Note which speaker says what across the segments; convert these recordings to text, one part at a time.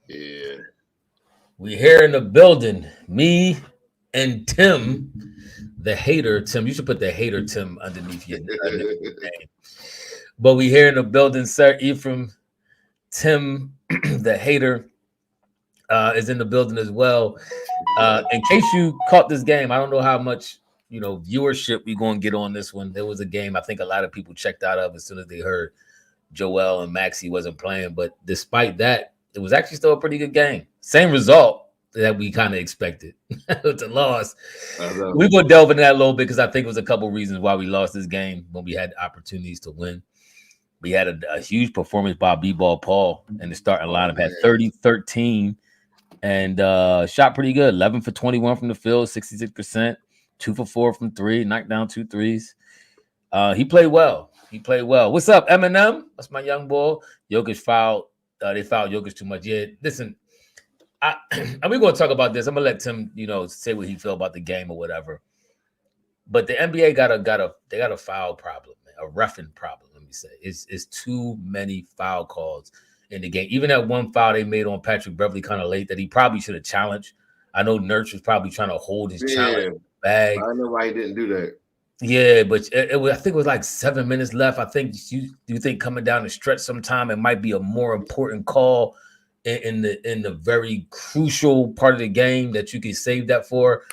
Speaker 1: Yeah.
Speaker 2: We here in the building. Me and Tim, the hater. Tim, you should put the hater Tim underneath your name. But we here in the building, sir. Ephraim, Tim, the hater, is in the building as well. In case you caught this game, I don't know how much viewership we gonna get on this one. There was a game I think a lot of people checked out of as soon as they heard Joel and Maxey wasn't playing. But despite that, it was actually still a pretty good game. Same result that we kind of expected. It's a loss. We will delve into that a little bit because I think it was a couple reasons why we lost this game when we had opportunities to win. We had a huge performance by B-Ball Paul in the starting lineup, had 30, 13, and shot pretty good. 11 for 21 from the field, 66%, 2 for 4 from 3, knocked down 2 threes. He played well. What's up, Eminem? That's my young boy. Jokic fouled. They fouled Jokic too much. Yeah, listen, and we're going to talk about this. I'm going to let Tim, say what he feel about the game or whatever. But the NBA got a foul problem, man, a reffing problem. Let me say, it's too many foul calls in the game. Even that one foul they made on Patrick Beverley kind of late that he probably should have challenged. I know Nurse was probably trying to hold his challenge bag.
Speaker 1: I don't know why he didn't do that.
Speaker 2: Yeah, but I think it was like 7 minutes left. I think you think coming down the stretch sometime it might be a more important call in the very crucial part of the game that you can save that for.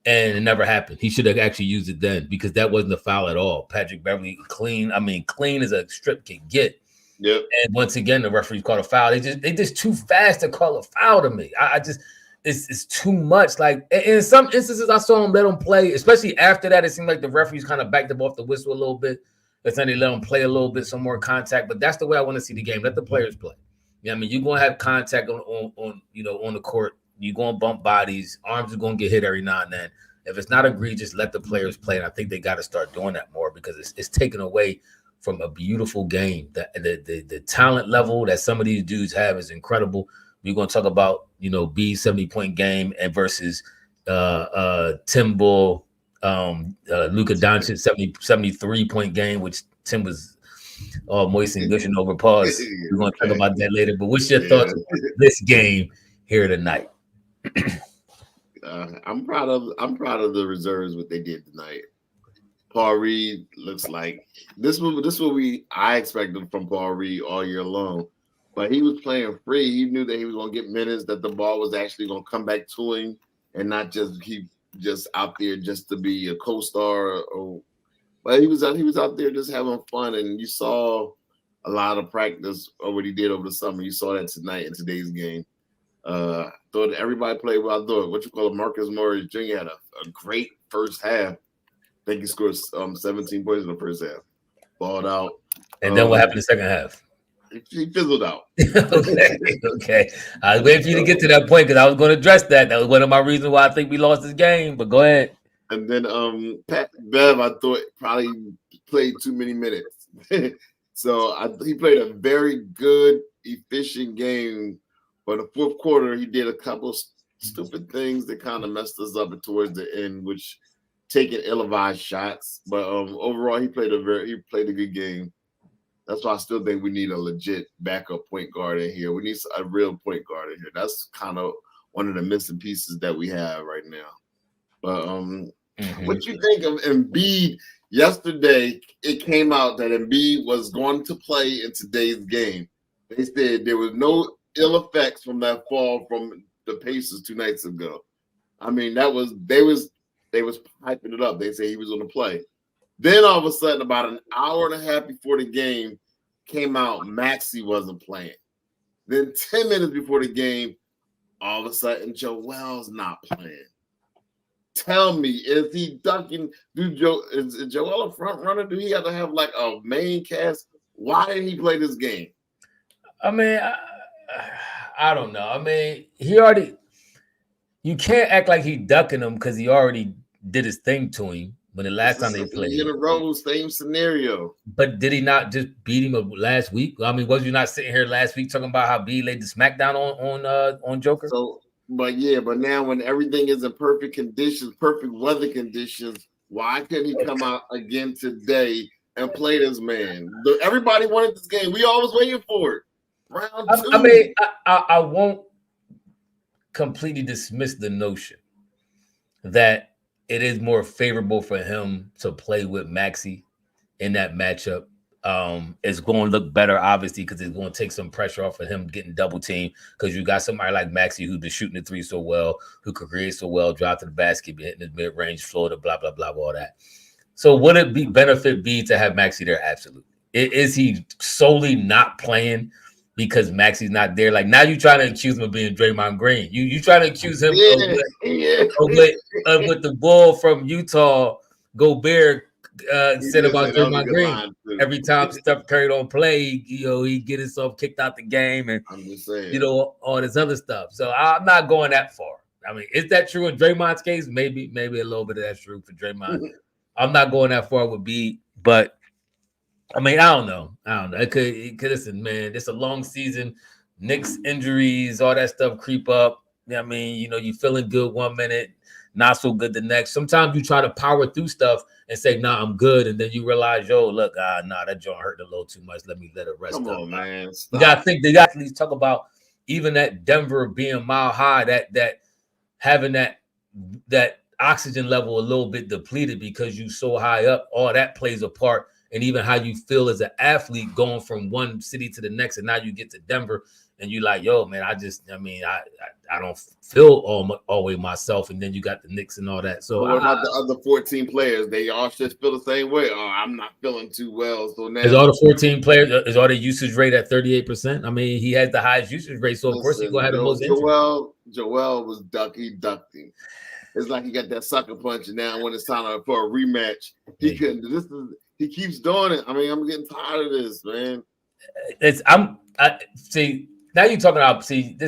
Speaker 2: And it never happened. He should have actually used it then because that wasn't a foul at all. Patrick Beverley clean as a strip can get.
Speaker 1: Yep.
Speaker 2: And once again, the referees called a foul. They just too fast to call a foul to me. I just it's too much. Like in some instances, I saw him let him play, especially after that. It seemed like the referees kind of backed up off the whistle a little bit. That's then they let him play a little bit, some more contact. But that's the way I want to see the game. Let the players play. Yeah, I mean, you're gonna have contact on the court. You're going to bump bodies. Arms are going to get hit every now and then. If it's not egregious, let the players play. And I think they got to start doing that more because it's taken away from a beautiful game. The talent level that some of these dudes have is incredible. We're going to talk about, B's 70-point game and versus Tim Bull, Luka Doncic 73-point game, which Tim was all moist and gushing over. Pause. We're going to talk about that later. But what's your thoughts on this game here tonight?
Speaker 1: I'm proud of the reserves what they did tonight. Paul Reed looks like this what I expected from Paul Reed all year long, but he was playing free. He knew that he was going to get minutes, that the ball was actually going to come back to him, and not just he just out there just to be a co-star. But he was out there just having fun, and you saw a lot of practice of what he did over the summer. You saw that tonight in today's game. Thought everybody played well. I thought Marcus Morris Jr. had a great first half. I think he scored 17 points in the first half. Balled out.
Speaker 2: And then what happened in the second half?
Speaker 1: He fizzled out.
Speaker 2: Okay. I was waiting for you to get to that point because I was going to address that. That was one of my reasons why I think we lost this game. But go ahead.
Speaker 1: And then Pat Bev, I thought probably played too many minutes. So he played a very good, efficient game. But the fourth quarter, he did a couple of stupid things that kind of messed us up towards the end, which taking ill-advised shots. But overall, he played a good game. That's why I still think we need a legit backup point guard in here. We need a real point guard in here. That's kind of one of the missing pieces that we have right now. But what you think of Embiid? Yesterday, it came out that Embiid was going to play in today's game. They said there was no ill effects from that fall from the Pacers 2 nights ago. I mean, they was hyping it up. They say he was going to play. Then all of a sudden, about an hour and a half before the game came out, Maxey wasn't playing. Then 10 minutes before the game, all of a sudden, Joel's not playing. Tell me, is he ducking? Is Joel a front runner? Do he have to have like a main cast? Why didn't he play this game?
Speaker 2: I mean, I don't know. I mean, you can't act like he ducking him because he already did his thing to him when the last time they played.
Speaker 1: In a row, same scenario.
Speaker 2: But did he not just beat him last week? I mean, was you not sitting here last week talking about how B laid the smackdown on Joker?
Speaker 1: But now when everything is in perfect conditions, perfect weather conditions, why couldn't he come out again today and play this man? Everybody wanted this game. We always waiting for it. Round 2.
Speaker 2: I mean, I won't completely dismiss the notion that it is more favorable for him to play with Maxey in that matchup. It's going to look better, obviously, because it's going to take some pressure off of him getting double teamed. Because you got somebody like Maxey who's been shooting the three so well, who could create so well, drop to the basket, be hitting his mid range, floater, blah blah blah, all that. So would it be benefit be to have Maxey there? Absolutely. Is he solely not playing because Maxey's not there? Like now you trying to accuse him of being Draymond Green. You trying to accuse him with the bull from Utah, Gobert said about Draymond Green. Every time Steph Curry don't play, he get himself kicked out the game and
Speaker 1: I'm just saying,
Speaker 2: all this other stuff. So I'm not going that far. I mean, is that true in Draymond's case? Maybe a little bit of that's true for Draymond. I'm not going that far with B, but I mean, I don't know. It could listen, man. It's a long season. Knicks injuries, all that stuff creep up. I mean, you feeling good 1 minute, not so good the next. Sometimes you try to power through stuff and say, "Nah, I'm good," and then you realize, "Yo, look, that joint hurt a little too much. Let it rest."
Speaker 1: Come on, man.
Speaker 2: Stop. You gotta think. They got to at least talk about even that Denver being mile high, that having that oxygen level a little bit depleted because you so high up. All that plays a part, and even how you feel as an athlete going from one city to the next, and now you get to Denver. And you like, yo, man, I don't feel always myself. And then you got the Knicks and all that. So
Speaker 1: what about the other 14 players? They all should feel the same way. Oh, I'm not feeling too well. So now
Speaker 2: is all the 14 players, is all the usage rate at 38%? I mean, he has the highest usage rate, so of course he's gonna have the most injury.
Speaker 1: Joel was ducking. It's like he got that sucker punch, and now when it's time for a rematch, he couldn't. He keeps doing it. I mean, I'm getting tired of this, man.
Speaker 2: See. Now you're talking about this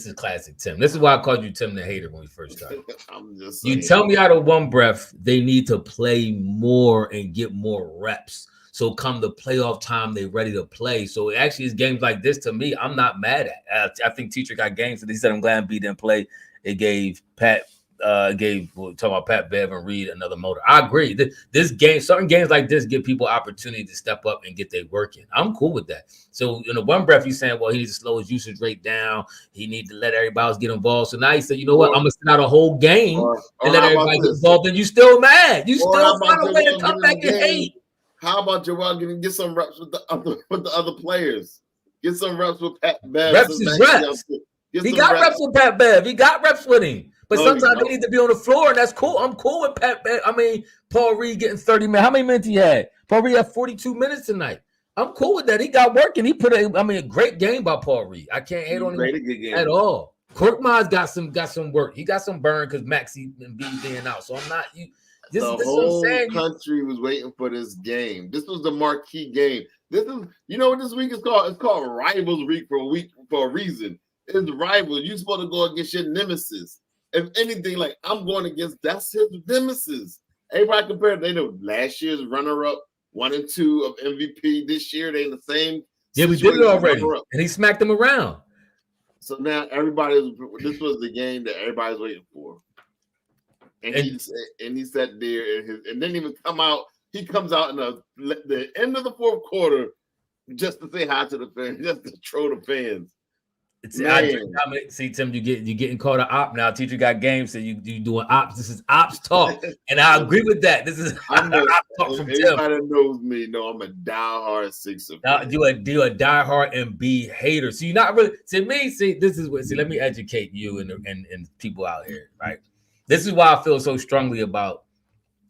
Speaker 2: is classic Tim. This is why I called you Tim the hater when we first started.
Speaker 1: I'm just saying.
Speaker 2: You tell me out of one breath they need to play more and get more reps. So come the playoff time, they're ready to play. So it actually is games like this to me, I'm not mad at. I think Teacher got games that he said I'm glad Embiid didn't play. It gave Pat talking about Pat Bev and Reed another motor. I agree. This game, certain games like this give people opportunity to step up and get their work in. I'm cool with that. So in the one breath, you're saying, well, he needs to slow his usage rate down. He needs to let everybody else get involved. So now you say, you know what? I'm gonna sit out a whole game and let everybody get involved. And you still mad. You still find a way to come back and hate.
Speaker 1: How about Joel get some reps with the other players? Get some reps with Pat Bev.
Speaker 2: Reps is reps. He got reps with Pat Bev. He got reps with him. But sometimes they need to be on the floor, and that's cool. I'm cool with Pat Bev. I mean, Paul Reed getting 30 minutes. How many minutes he had? Paul Reed had 42 minutes tonight. I'm cool with that. He got work, and he put a great game by Paul Reed. I can't hate on him at all. Korkmaz got some work. He got some burn because Maxey and B being out. So I'm not you.
Speaker 1: The whole country was waiting for this game. This was the marquee game. This is, what this week is called? It's called Rivals Week for a reason. It's rivals. You're supposed to go against your nemesis. If anything, like I'm going against, that's his nemesis. Everybody compared, they know last year's runner-up, 1 and 2 of MVP. This year, they in the same.
Speaker 2: Yeah, we did it already, and he smacked them around.
Speaker 1: So now this was the game that everybody's waiting for. And he sat there and didn't even come out. He comes out in the end of the fourth quarter just to say hi to the fans, just to troll the fans.
Speaker 2: See, Tim, you're getting called an op now. Teacher got games, so you doing ops. This is ops talk, and I agree with that. This is ops talk from Tim.
Speaker 1: Everybody knows me. No, I'm a diehard Sixer.
Speaker 2: You a diehard Embiid hater. So you're not really to me. Let me educate you and people out here, right? This is why I feel so strongly about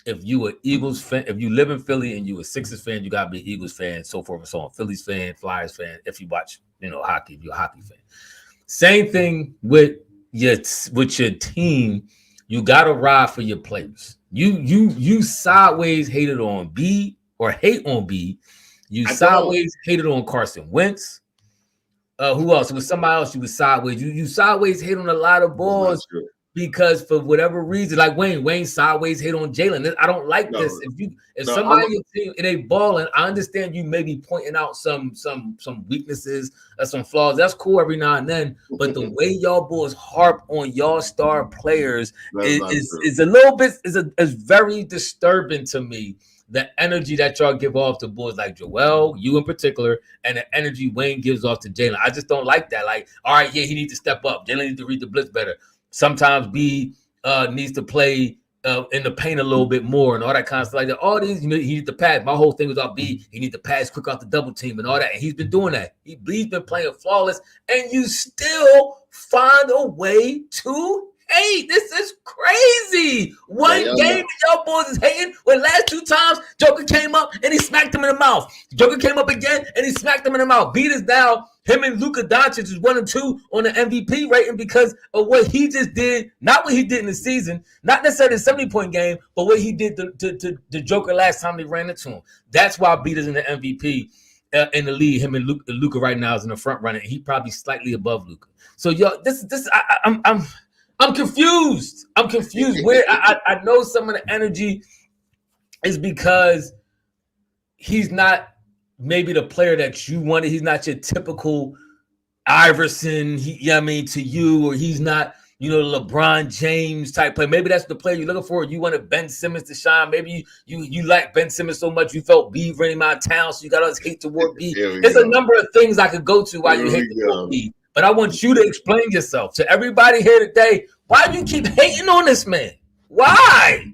Speaker 2: if you an Eagles fan, if you live in Philly and you a Sixers fan, you gotta be an Eagles fan, so forth and so on. Phillies fan, Flyers fan. If you watch, hockey, if you're a hockey fan. Same thing with your team. You gotta ride for your players. You sideways hated on B or hate on B. You sideways hated on Carson Wentz. Who else? It was somebody else. You was sideways. You sideways hate on a lot of balls. Because for whatever reason, like Wayne sideways hit on Jalen. I don't like this. If somebody in a balling, I understand you may be pointing out some weaknesses or some flaws. That's cool every now and then. But the way y'all boys harp on y'all star players is a little bit is very disturbing to me. the energy that y'all give off to boys like Joel, you in particular, and the energy Wayne gives off to Jalen. I just don't like that. Like, all right, yeah, he needs to step up. Jalen needs to read the blitz better. Sometimes B needs to play in the paint a little bit more and all that kind of stuff like that. All these, he needs to pass. My whole thing was about B. He needs to pass quick off the double team and all that. And he's been doing that. He's been playing flawless, and you still find a way to hate. This is crazy. One game and y'all boys is hating. When last 2 times Joker came up and he smacked him in the mouth. Joker came up again and he smacked him in the mouth. Beat is now. Him and Luka Doncic is 1 and 2 on the MVP rating because of what he just did. Not what he did in the season, not necessarily the 70-point game, but what he did to Joker last time they ran into him. That's why Beat is in the MVP in the league. Him and Luka right now is in the front running. He probably slightly above Luka. So yo, I'm confused. I'm confused. Where I know some of the energy is because he's not maybe the player that you wanted. He's not your typical Iverson, to you, or he's not, LeBron James type player. Maybe that's the player you're looking for. You wanted Ben Simmons to shine. Maybe you like Ben Simmons so much you felt B running out of town, so you got all this hate toward B. There's a number of things I could go to why you hate toward B. But I want you to explain yourself to everybody here today. Why do you keep hating on this man? Why?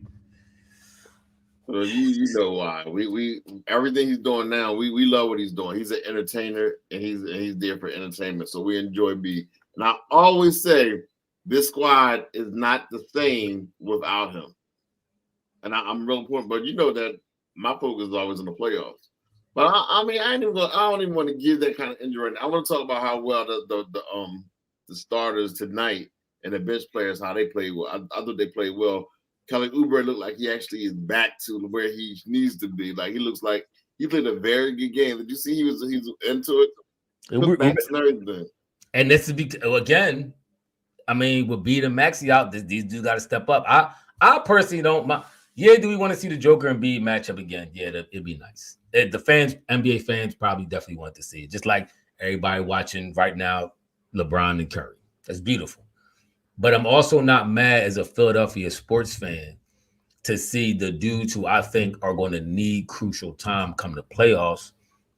Speaker 1: Well, you know why. We everything he's doing now, we love what he's doing. He's an entertainer, and he's there for entertainment. So we enjoy B. And I always say this squad is not the same without him. And I'm real important, but you know that my focus is always in the playoffs. But I don't even want to give that kind of injury. I want to talk about how well the starters tonight and the bench players, how they played well. I thought they played well. Kelly Oubre looked like he actually is back to where he needs to be. Like, he looks like he played a very good game. Did you see he was into it?
Speaker 2: And this is again, with beating Maxey out, these dudes got to step up. I personally don't mind. Yeah, do we want to see the Joker and Embiid matchup again? Yeah, it'd be nice. The fans, NBA fans, probably definitely want to see it. Just like everybody watching right now, LeBron and Curry. That's beautiful. But I'm also not mad as a Philadelphia sports fan to see the dudes who I think are going to need crucial time come to playoffs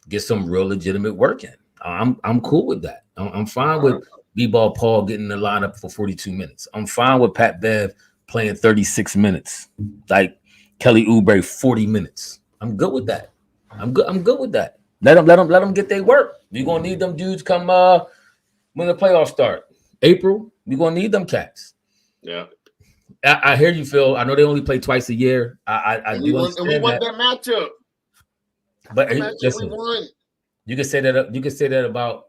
Speaker 2: get some real legitimate work in. I'm cool with that. I'm fine with B-Ball Paul getting the lineup for 42 minutes. I'm fine with Pat Bev playing 36 minutes, like Kelly Oubre 40 minutes. I'm good with that. I'm good with that. Let them get their work. We're gonna need them dudes come when the playoffs start. April, we're gonna need them cats.
Speaker 1: Yeah.
Speaker 2: I hear you, Phil. I know they only play twice a year. I do understand
Speaker 1: we want that matchup.
Speaker 2: But listen, you can say that. You can say that about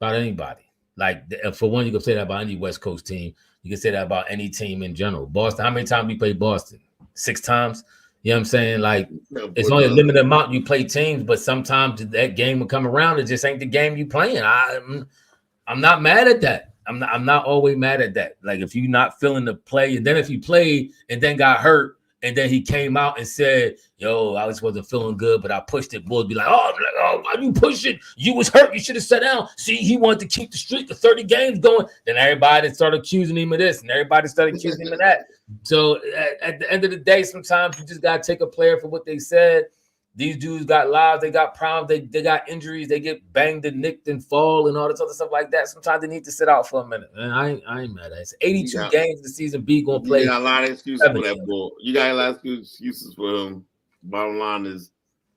Speaker 2: anybody. Like, for one, you can say that about any West Coast team. You can say that about any team in general. Boston. How many times we played Boston? 6 times. You know what I'm saying? Like, it's only a limited amount you play teams, but sometimes that game will come around. It just ain't the game you playing. I'm not mad at that. I'm not always mad at that. Like, if you're not feeling the play, and then if he played and then got hurt, and then he came out and said, yo, I just wasn't feeling good, but I pushed it. Boys be like, oh, why you push it? You was hurt. You should have sat down. See, he wanted to keep the streak of 30 games going. Then everybody started accusing him of this, and everybody started accusing him of that. So at the end of the day, sometimes you just got to take a player for what they said. These dudes got lives. They got problems. They got injuries. They get banged and nicked and fall and all this other stuff like that. Sometimes they need to sit out for a minute. And I ain't mad at it. It's 82 games the season B going to play.
Speaker 1: You got a lot of excuses for that bull. You got a lot of excuses for him. Bottom line is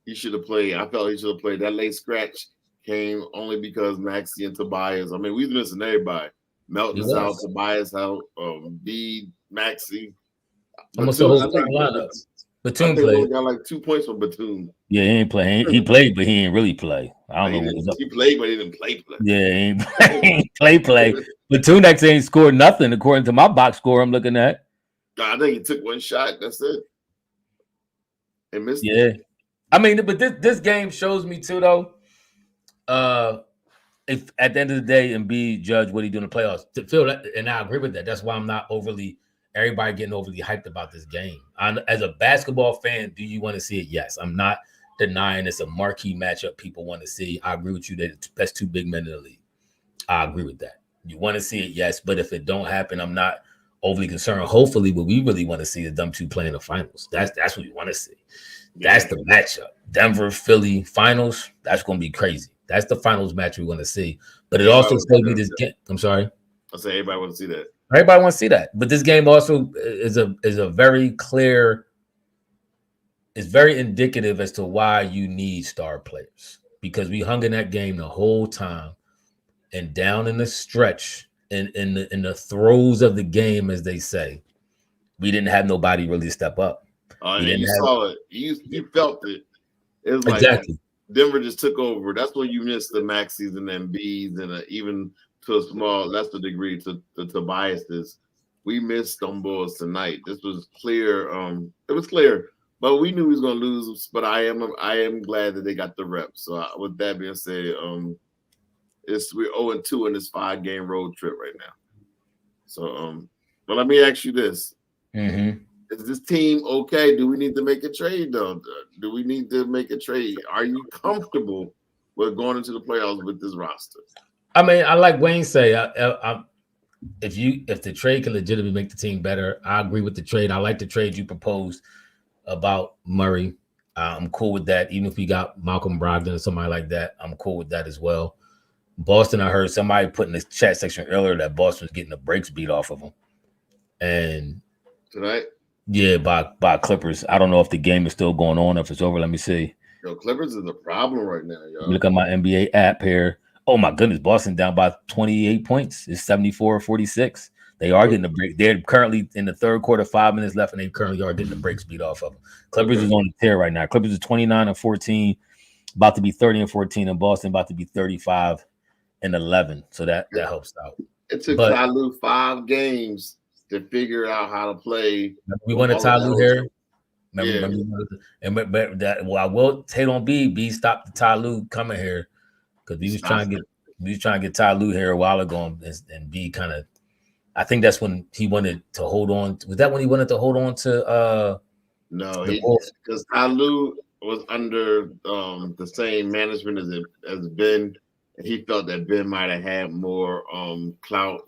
Speaker 1: he should have played. I felt he should have played. That late scratch came only because Maxey and Tobias. We was missing everybody. Melton's out, Tobias out, Embiid, Maxey.
Speaker 2: Almost the whole lineup. Batum played.
Speaker 1: Got like 2 points from Batum.
Speaker 2: Yeah, he ain't play. He played, but he ain't really play. I don't know what was up.
Speaker 1: He played, but he didn't play.
Speaker 2: Yeah, he ain't play. Batum actually ain't scored nothing according to my box score I'm looking at.
Speaker 1: I think he took one shot. That's it. And missed.
Speaker 2: Yeah, but this game shows me too, though. If at the end of the day, Embiid judge what he do in the playoffs, and I agree with that. That's why I'm not everybody getting overly hyped about this game. As a basketball fan, do you want to see it? Yes. I'm not denying it's a marquee matchup people want to see. I agree with you that it's the best 2 big men in the league. I agree with that. You want to see it? Yes. But if it don't happen, I'm not overly concerned. Hopefully, what we really want to see is them two play in the finals. That's what we want to see. That's the matchup. Denver, Philly finals. That's going to be crazy. That's the finals match we want to see. But it also still be this game. I'm sorry.
Speaker 1: I say everybody wants to see that.
Speaker 2: Everybody wants to see that. But this game also is a very clear. It's very indicative as to why you need star players, because we hung in that game the whole time, and down in the stretch, in the throes of the game, as they say, we didn't have nobody really step up.
Speaker 1: You saw it. You felt it. It was like
Speaker 2: exactly.
Speaker 1: Denver just took over. That's when you missed the Maxis and Embiids, and even to a small lesser degree to Tobias's. We missed them boys tonight. This was clear. It was clear, but we knew we was gonna lose. But I am glad that they got the reps. So with that being said, we're 0-2 in this 5-game road trip right now. So but let me ask you this.
Speaker 2: Mm-hmm.
Speaker 1: Is this team okay? Do we need to make a trade, though? Do we need to make a trade? Are you comfortable with going into the playoffs with this roster?
Speaker 2: I mean, I like Wayne say, if the trade can legitimately make the team better, I agree with the trade. I like the trade you proposed about Murray. I'm cool with that. Even if we got Malcolm Brogdon or somebody like that, I'm cool with that as well. Boston, I heard somebody put in the chat section earlier that Boston was getting the brakes beat off of them. And
Speaker 1: tonight?
Speaker 2: Yeah, by Clippers. I don't know if the game is still going on, if it's over. Let me see.
Speaker 1: Yo, Clippers is a problem right now, yo.
Speaker 2: Look at my NBA app here. Oh my goodness, Boston down by 28 points. It's 74-46. They are getting the break. They're currently in the third quarter, 5 minutes left, and they currently are getting the breaks beat off of them. Clippers is on the tear right now. Clippers is 29-14, about to be 30-14, and Boston about to be 35-11. So that helps out.
Speaker 1: It took Ty Lue 5 games to figure out how to play.
Speaker 2: We wanted Ty Lue here. I will hate on B. B stopped the Ty Lue coming here because we was trying to get Ty Lue here a while ago, and B kind of. I think that's when he wanted to hold on. Was that when he wanted to hold on to?
Speaker 1: No, because Ty Lue was under the same management as Ben. And he felt that Ben might have had more clout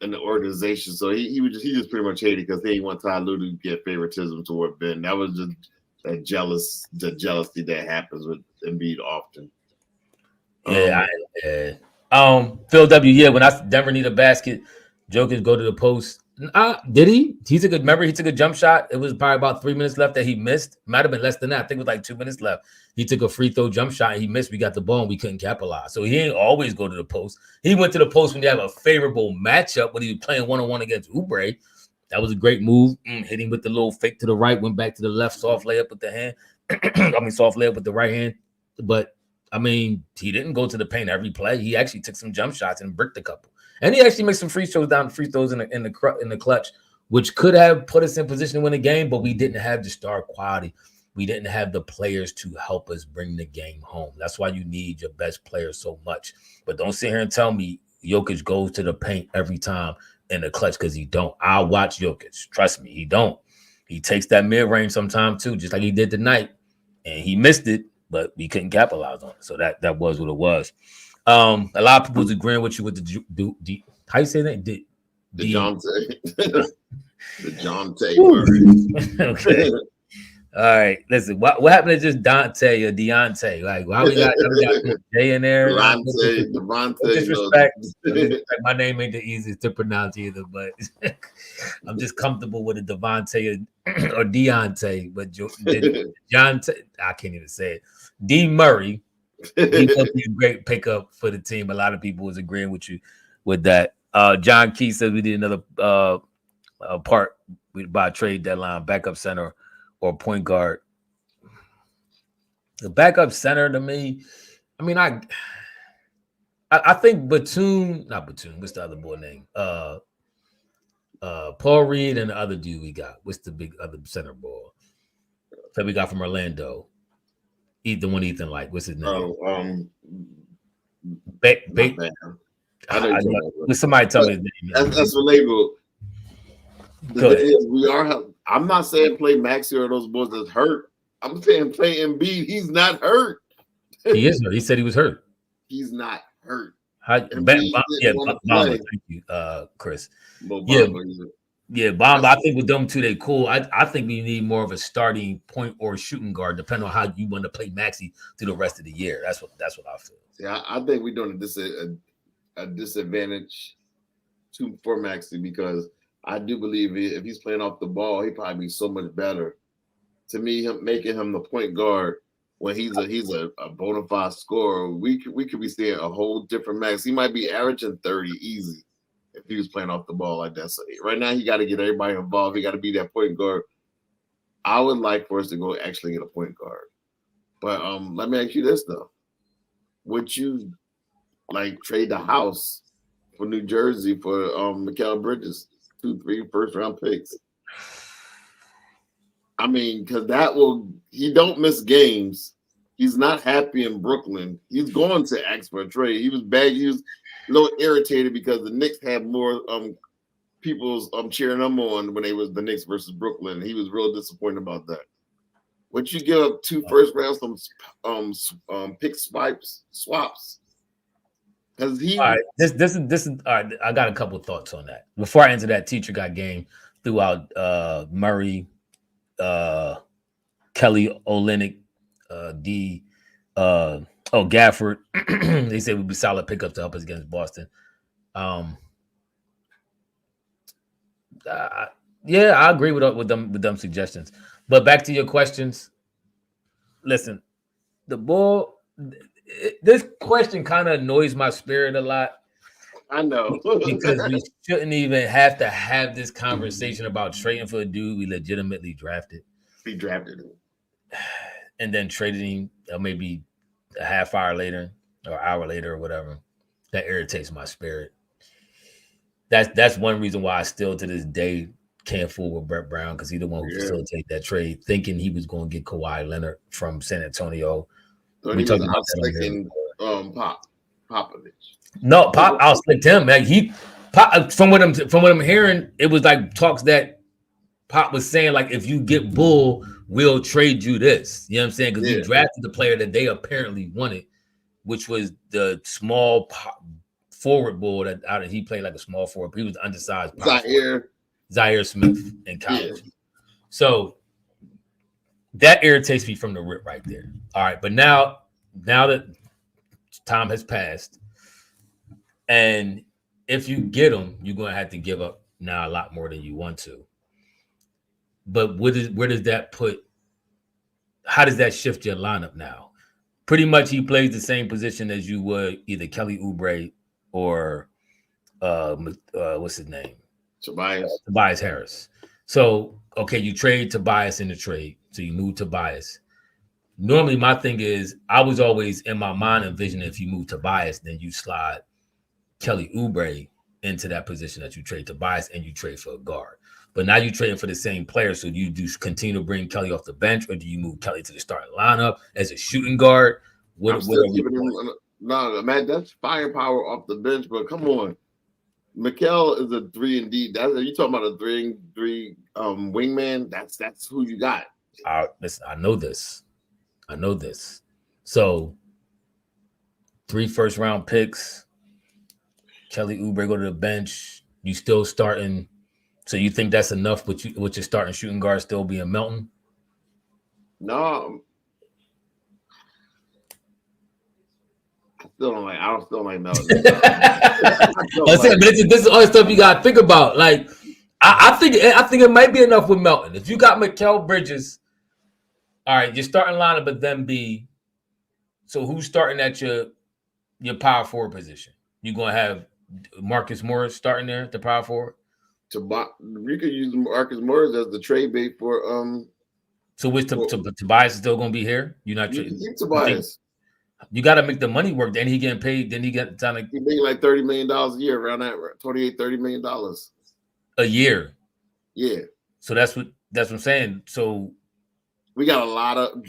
Speaker 1: in the organization, so he just pretty much hated because he didn't want Ty Lue to get favoritism toward Ben. That was just the jealousy that happens with Embiid often.
Speaker 2: Phil W. Yeah, when Denver need a basket, Jokic go to the post. Did he? He took a jump shot. It was probably about 3 minutes left that he missed. Might have been less than that. I think it was like 2 minutes left. He took a free throw jump shot and he missed. We got the ball and we couldn't capitalize. So he ain't always go to the post. He went to the post when you have a favorable matchup when he was playing one-on-one against Oubre. That was a great move. Hit him with the little fake to the right, went back to the left, soft layup with the hand. Soft layup with the right hand. But I mean, he didn't go to the paint every play. He actually took some jump shots and bricked a couple. And he actually made some free throws in the clutch, which could have put us in position to win the game, but we didn't have the star quality. We didn't have the players to help us bring the game home. That's why you need your best players so much. But don't sit here and tell me Jokic goes to the paint every time in the clutch, because he don't. I'll watch Jokic. Trust me, he don't. He takes that mid-range sometime too, just like he did tonight. And he missed it, but we couldn't capitalize on it. So that was what it was. A lot of people was agreeing with you with the how you say that? The
Speaker 1: DeJounte. The Jonte word.
Speaker 2: Okay. All right. Listen, what happened to just Dante or Deontay? Like, why we got J in there?
Speaker 1: Devontae.
Speaker 2: Disrespect. My name ain't the easiest to pronounce either, but I'm just comfortable with a Devontae or Deontay. But Jonte, I can't even say it. D. Murray. He will be a great pickup for the team. A lot of people was agreeing with you with that. John Key said we need another part by trade deadline, backup center or point guard. The backup center to me, I mean, I think not Batum. What's the other boy name? Paul Reed and the other dude we got. What's the big other center ball that we got from Orlando? The one Ethan like. What's his name? Somebody tell me his name.
Speaker 1: That's relatable. I'm not saying play Maxi or those boys that's hurt. I'm saying play Embiid. He's not hurt.
Speaker 2: He is hurt. He said he was hurt.
Speaker 1: He's not hurt. Embiid didn't want to
Speaker 2: Bamba.
Speaker 1: play.
Speaker 2: Thank you, Chris.
Speaker 1: Mo
Speaker 2: Yeah,
Speaker 1: Bamba,
Speaker 2: yeah, Bamba. I think with them two, they cool. I think we need more of a starting point or shooting guard, depending on how you want to play Maxey through the rest of the year. That's what I feel.
Speaker 1: Yeah, I think we're doing a disadvantage for Maxey because I do believe if he's playing off the ball, he'd probably be so much better. To me, him making him the point guard when he's a bona fide scorer, we could be seeing a whole different Max. He might be averaging 30 easy if he was playing off the ball like that. So right now, he got to get everybody involved. He got to be that point guard. I would like for us to go actually get a point guard. But let me ask you this though: would you like trade the house for New Jersey for Mikal Bridges, 2-3 first round picks? I mean, because he don't miss games. He's not happy in Brooklyn. He's going to ask for a trade. He was a little irritated because the Knicks had more people cheering them on when they was the Knicks versus Brooklyn. He was real disappointed about that. Would you give up 2 first rounds, some pick swaps? Because
Speaker 2: all right, this is all right. I got a couple of thoughts on that. Before I answer that, teacher got game throughout Murray, Kelly Olynyk, Gafford. They said would be solid pickups to help us against Boston. Yeah, I agree with them suggestions. But back to your questions. Listen, the Bull. This question kind of annoys my spirit a lot.
Speaker 1: I know
Speaker 2: because we shouldn't even have to have this conversation about trading for a dude we legitimately drafted.
Speaker 1: We drafted him
Speaker 2: and then traded him maybe a half hour later or hour later or whatever. That irritates my spirit. That's one reason why I still to this day can't fool with Brett Brown because he's the one who facilitated that trade, thinking he was going to get Kawhi Leonard from San Antonio.
Speaker 1: So we talking about slicking Popovich.
Speaker 2: No, Pop outslicked him. Like from what I'm hearing, it was like talks that Pop was saying, like, if you get Bull, we'll trade you this. You know what I'm saying? Because we drafted the player that they apparently wanted, which was the small forward Bull that he played like a small forward. He was undersized. Zaire Smith in college. Yeah. So that irritates me from the rip right there. All right, but now that time has passed, and if you get him, you're going to have to give up now a lot more than you want to. But where does that put? How does that shift your lineup now? Pretty much, he plays the same position as you would either Kelly Oubre or what's his name? Tobias Harris. So, okay, you trade Tobias in the trade. So you move Tobias. Normally, my thing is, I was always in my mind envisioning if you move Tobias, then you slide Kelly Oubre into that position that you trade Tobias and you trade for a guard. But now you're trading for the same player. So do you continue to bring Kelly off the bench, or do you move Kelly to the starting lineup as a shooting guard?
Speaker 1: No, man, that's firepower off the bench, but come on. Mikal is a 3-and-D. Are you talking about a 3-and-3 wingman? That's who you got.
Speaker 2: Listen, I know this. So 3 first-round picks. Kelly Oubre go to the bench. You still starting. So you think that's enough with your starting shooting guard still being Melton?
Speaker 1: No. I still don't like Melton.
Speaker 2: This is all the stuff you gotta think about. Like, I think it might be enough with Melton. If you got Mikal Bridges, all right, your starting lineup, but then be. So who's starting at your power forward position? You gonna have Marcus Morris starting there at the power forward?
Speaker 1: You could use Marcus Morris as the trade bait for
Speaker 2: So which Tobias is still gonna be here? You're not trading
Speaker 1: Tobias.
Speaker 2: You got to make the money work. Then he getting paid. Then he get time to.
Speaker 1: He's making like $30 million a year, around that, $28-30 million
Speaker 2: a year.
Speaker 1: Yeah.
Speaker 2: So that's what I'm saying. So
Speaker 1: we got a lot of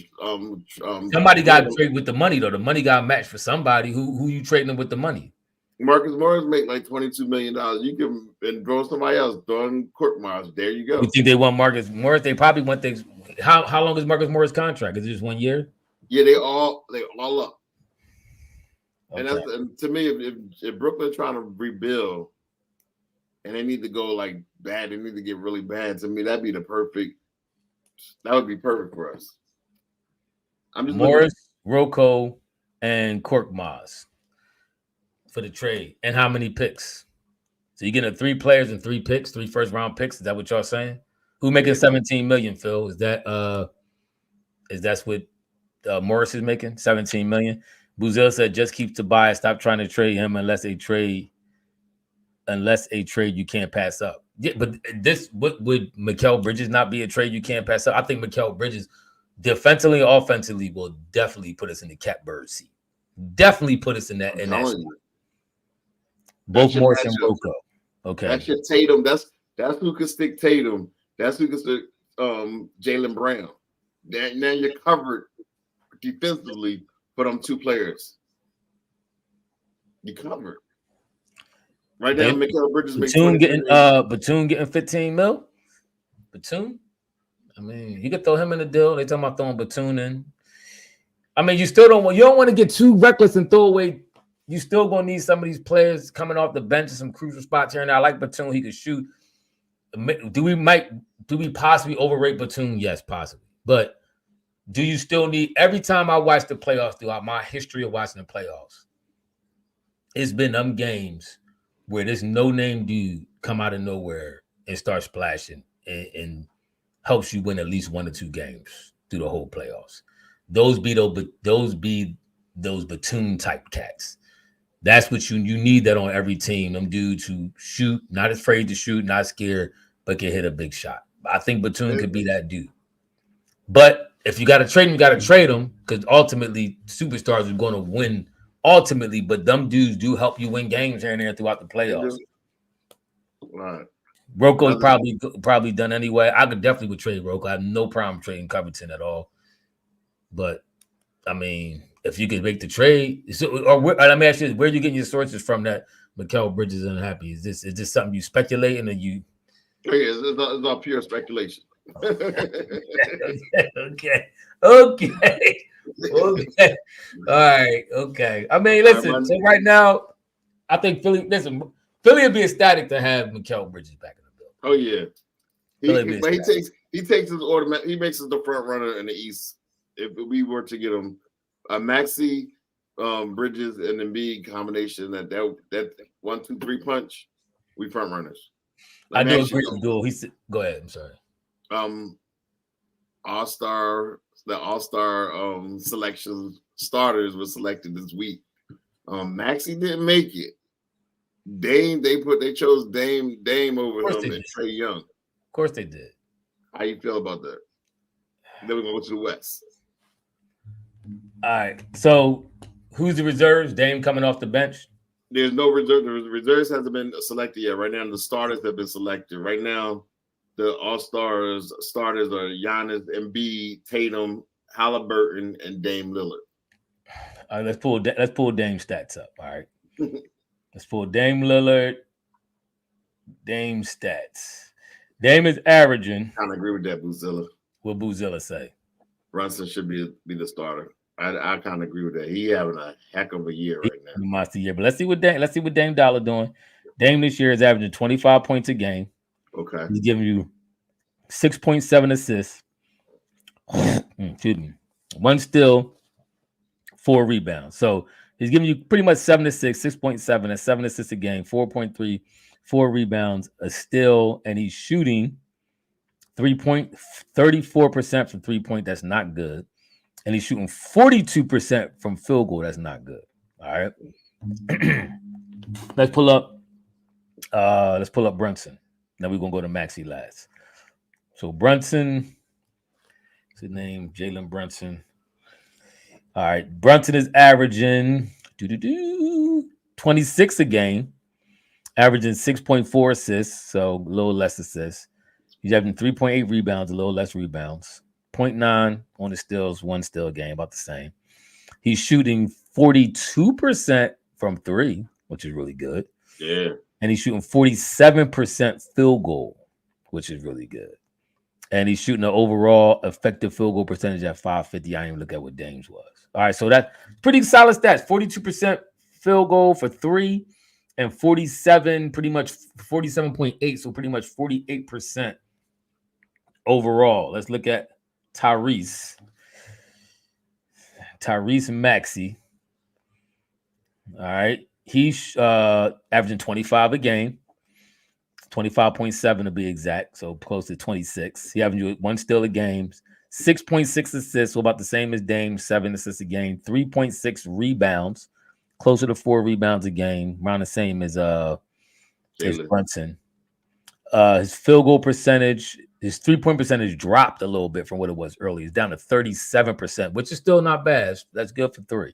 Speaker 2: somebody got to trade with the money though. The money got matched for somebody. Who you trading with the money?
Speaker 1: Marcus Morris make like $22 million. You can throw somebody else. Throwing Court Morris. There you go.
Speaker 2: You think they want Marcus Morris? They probably want things. How long is Marcus Morris' contract? Is it just 1 year?
Speaker 1: Yeah, they all up. And
Speaker 2: Okay.
Speaker 1: to me, if Brooklyn trying to rebuild and they need to go like bad, they need to get really bad. To me, that would be perfect for us. I'm just looking at
Speaker 2: Morris, Rocco, and Korkmaz for the trade. And how many picks? So you're getting 3 players and 3 picks, 3 first round picks. Is that what y'all saying? Who making 17 million, Phil? Is that's what Morris is making? 17 million. Buzil said just keep Tobias. Stop trying to trade him unless a trade you can't pass up. Yeah, but this would Mikal Bridges not be a trade you can't pass up? I think Mikal Bridges defensively and offensively will definitely put us in the catbird seat. Definitely put us in that. Both Morris and Rocco. Okay.
Speaker 1: That's your Tatum. That's who can stick Tatum. That's who can stick Jaylen Brown. Now you're covered defensively for them 2 players. You covered. Right now, Mikal Bridges
Speaker 2: Batum getting 15 mil. Batum. I mean, you could throw him in the deal. They talking about throwing Batum in. I mean, you don't want to get too reckless and throw away. You still gonna need some of these players coming off the bench in some crucial spots here and there. I like Batum, he could shoot. Do we possibly overrate Batum? Yes, possibly. But do you still need every time I watch the playoffs throughout my history of watching the playoffs? It's been them games where this no-name dude come out of nowhere and start splashing and helps you win at least 1 or 2 games through the whole playoffs. Those be those Batum type cats. That's what you need that on every team. Them dudes who shoot, not afraid to shoot, not scared, but can hit a big shot. I think Batum could be that dude. But if you got to trade him, you got to trade him because ultimately superstars are going to win ultimately. But them dudes do help you win games here and there throughout the playoffs.
Speaker 1: Right.
Speaker 2: Rocco's probably done anyway. I could definitely would trade Rocco. I have no problem trading Covington at all. But I mean, if you could make the trade, let me ask you, where are you getting your sources from that Mikal Bridges is unhappy? Is this something you speculating or you?
Speaker 1: It's all pure speculation.
Speaker 2: Okay. All right. Okay. I mean, listen. So right now, I think Philly would be ecstatic to have Mikal Bridges back in the building.
Speaker 1: Oh yeah. He takes his automatic. He makes us the front runner in the East. If we were to get him a Maxey, Bridges, and Embiid combination, that 1-2-3 punch, we front runners.
Speaker 2: I do agree with Duel. Go ahead. I'm sorry.
Speaker 1: All-Star selection starters were selected this week. Maxey didn't make it. Dame, they chose Dame over him and Trae Young.
Speaker 2: Of course they did.
Speaker 1: How you feel about that? Then we're gonna go to the West.
Speaker 2: All right. So who's the reserves? Dame coming off the bench?
Speaker 1: There's no reserve. The reserves hasn't been selected yet. Right now, the starters have been selected. Right now, the All-Stars starters are Giannis, Embiid, Tatum, Halliburton, and Dame Lillard.
Speaker 2: All right, let's pull Dame stats up. All right. Let's pull Dame Lillard. Dame stats. Dame is averaging.
Speaker 1: I kind of agree with that, Buzilla.
Speaker 2: What Buzilla say?
Speaker 1: Brunson should be the starter. I kind of agree with that. He having a heck of a year right now.
Speaker 2: Monster year. But let's see what Dame Dollar doing. Dame this year is averaging 25 points a game.
Speaker 1: Okay.
Speaker 2: He's giving you 6.7 assists. Excuse me. 1 steal, 4 rebounds. So he's giving you pretty much 7 to 6, 6.7, and 7 assists a game, 4.3, 4 rebounds, a steal, and he's shooting 34% from 3-point. That's not good. And he's shooting 42% from field goal. That's not good. All right. Let's pull up Brunson. Then we're gonna go to Maxey last. So Brunson, what's his name? Jalen Brunson. All right. Brunson is averaging 26 a game, averaging 6.4 assists, so a little less assists. He's having 3.8 rebounds, a little less rebounds. 0.9 on the steals, 1 steal a game, about the same. He's shooting 42% from 3, which is really good.
Speaker 1: Yeah.
Speaker 2: And he's shooting 47% field goal, which is really good. And he's shooting an overall effective field goal percentage at 550. I didn't even look at what Dame's was. All right, so that's pretty solid stats. 42% field goal for 3 and 47, pretty much 47.8, so pretty much 48% overall. Let's look at Tyrese Maxey. All right. He's averaging 25 a game, 25.7 to be exact, so close to 26. He averaging 1 steal a game, 6.6 assists, so about the same as Dame, 7 assists a game, 3.6 rebounds, closer to 4 rebounds a game, around the same as Brunson. His field goal percentage, his 3-point percentage dropped a little bit from what it was earlier. It's down to 37%, which is still not bad. That's good for 3.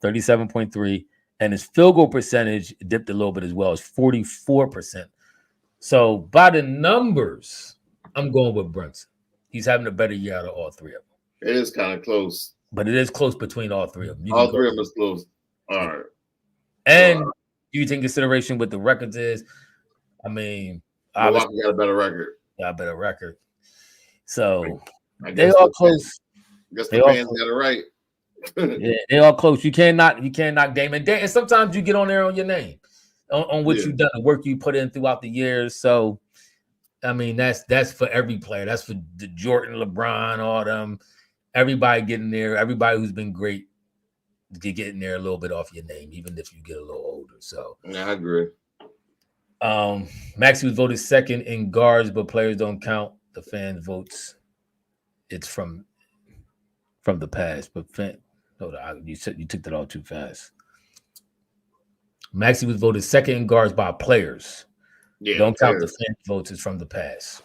Speaker 2: 37.3. And his field goal percentage dipped a little bit as well. It's 44%. So by the numbers, I'm going with Brunson. He's having a better year out of all 3 of them.
Speaker 1: It is kind of close.
Speaker 2: But it is close between all 3 of them.
Speaker 1: All 3 of them is close. All right.
Speaker 2: And you take consideration what the records is. I mean,
Speaker 1: Milwaukee got a better record.
Speaker 2: Got a better record. So
Speaker 1: they all close. I guess the fans got it right.
Speaker 2: Yeah, they all close. You can't knock Dame. And sometimes you get on there on your name, on what you've done, the work you put in throughout the years. So, I mean, that's for every player. That's for the Jordan, LeBron, all them. Everybody getting there. Everybody who's been great to get in there a little bit off your name, even if you get a little older. So,
Speaker 1: yeah, I agree.
Speaker 2: Maxey was voted second in guards, but players don't count. The fan votes. It's from the past, but you took that all too fast. Maxey was voted second in guards by players. Yeah, don't count the fan votes. It's from the past.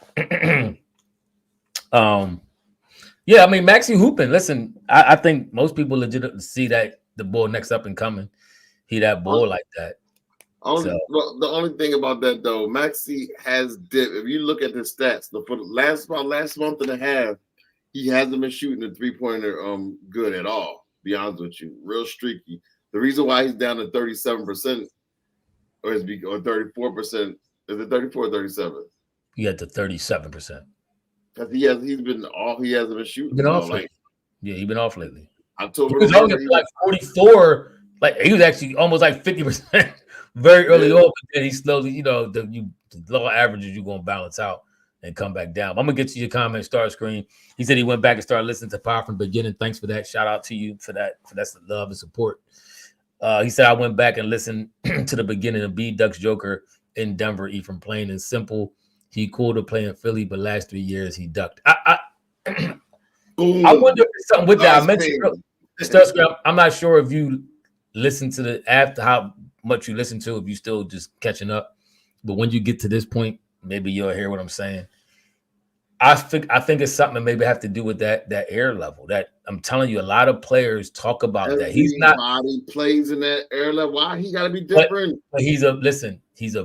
Speaker 2: Yeah, I mean Maxey hooping. Listen, I think most people legitimately see that the bull next up and coming. He that bull like that.
Speaker 1: Well, the only thing about that though, Maxey has dipped. If you look at his stats, for the last month and a half, he hasn't been shooting the 3-pointer good at all. Be honest with you, real streaky. The reason why he's down to 37% or 34%, is it 34 or 37?
Speaker 2: He had to 37%.
Speaker 1: Because he hasn't been shooting.
Speaker 2: Been off lately. Yeah, he's been off lately.
Speaker 1: October.
Speaker 2: He was only like 44. Like he was actually almost like 50% very early on, but then he slowly, the lower averages you're gonna balance out and come back down. I'm gonna get to your comment start screen. He said he went back and started listening to Power from the beginning. Thanks for that. Shout out to you for that. That's the love and support. He said I went back and listened to the beginning of B Ducks Joker in Denver. From plain and simple. He cool to play in Philly, but last 3 years he ducked. I wonder if there's something with that. I mentioned start screen. I'm not sure if you listen to after how much you listen to, if you still just catching up. But when you get to this point, maybe you'll hear what I'm saying. I think it's something that maybe have to do with that air level. That I'm telling you, a lot of players talk about that. He's not.
Speaker 1: He plays in that air level. Why he got to be different?
Speaker 2: But he's a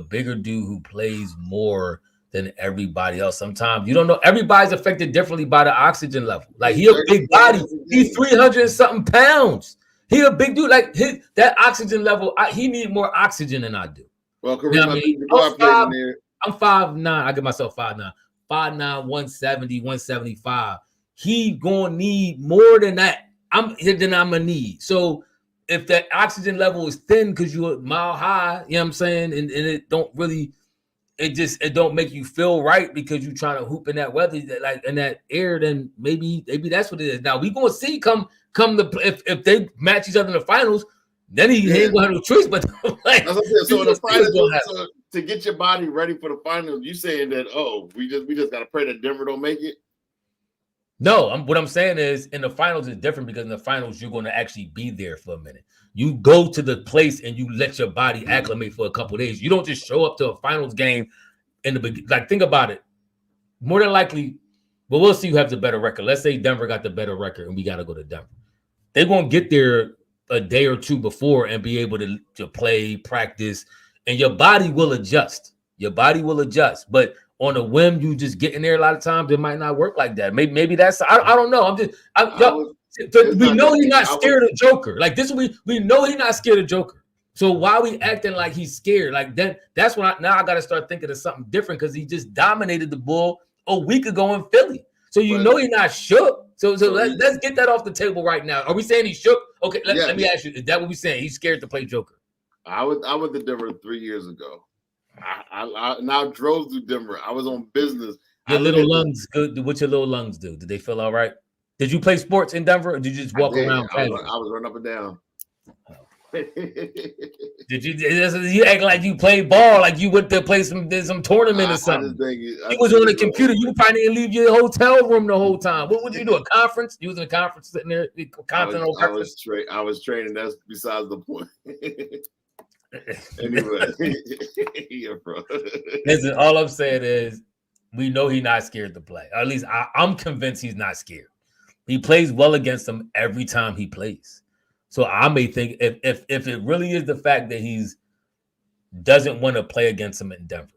Speaker 2: bigger dude who plays more than everybody else. Sometimes you don't know. Everybody's affected differently by the oxygen level. Like he a big body. He's 300 and something pounds. He a big dude. Like that oxygen level. He need more oxygen than I do.
Speaker 1: Well,
Speaker 2: you know I'm 5'9". I give myself 5'9". 5'9", 170, 175. He gonna need more than that. I'm gonna need. So if that oxygen level is thin because you're a mile high, you know what I'm saying, and it don't really, it don't make you feel right because you're trying to hoop in that weather, like in that air, then maybe that's what it is. Now we gonna see come if they match each other in the finals. Then he ain't gonna have no choice, but like,
Speaker 1: so in the finals, to get your body ready for the finals, you saying that we just gotta pray that Denver don't make it?
Speaker 2: No, what I'm saying is in the finals is different because in the finals you're gonna actually be there for a minute. You go to the place and you let your body acclimate for a couple of days. You don't just show up to a finals game in the beginning. Like think about it. More than likely, but we'll see who has the better record. Let's say Denver got the better record and we gotta go to Denver. They're gonna get there a day or two before and be able to play, practice, and your body will adjust. But on a whim, you just get in there a lot of times, it might not work like that. Maybe that's I don't know. We know he's not scared of Joker. Like this, we know he's not scared of Joker. So why we acting like he's scared? Like that's when I gotta start thinking of something different because he just dominated the Bull a week ago in Philly. So know he's not shook. So let's get that off the table right now. Are we saying he's shook? Okay, let me ask you, is that what we're saying? He's scared to play Joker?
Speaker 1: I went to Denver 3 years ago. I now drove to Denver. I was on business.
Speaker 2: Your little lungs, good. What your little lungs do? Did they feel all right? Did you play sports in Denver, or did you just walk around casual?
Speaker 1: I was running up and down.
Speaker 2: Did you act like you played ball, like you went to play some tournament or something? You was on the computer. You probably didn't leave your hotel room the whole time. What would you do? A conference? You was in a conference sitting there.
Speaker 1: I was training. That's besides the point. Anyway, yeah, bro.
Speaker 2: Listen, all I'm saying is we know he's not scared to play. Or at least I'm convinced he's not scared. He plays well against them every time he plays. So I may think if it really is the fact that he's doesn't want to play against him in Denver,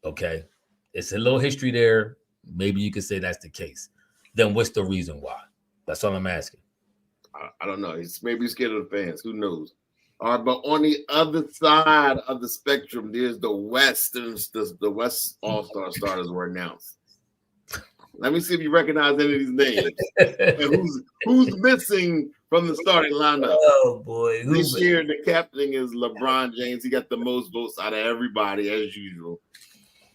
Speaker 2: okay, it's a little history there. Maybe you could say that's the case. Then what's the reason why? That's all I'm asking.
Speaker 1: I don't know. He's maybe scared of the fans. Who knows? All right, but on the other side of the spectrum, there's the West All-Star starters were announced. Let me see if you recognize any of these names. And who's missing from the starting lineup?
Speaker 2: Oh boy!
Speaker 1: This year, the captain is LeBron James. He got the most votes out of everybody, as usual.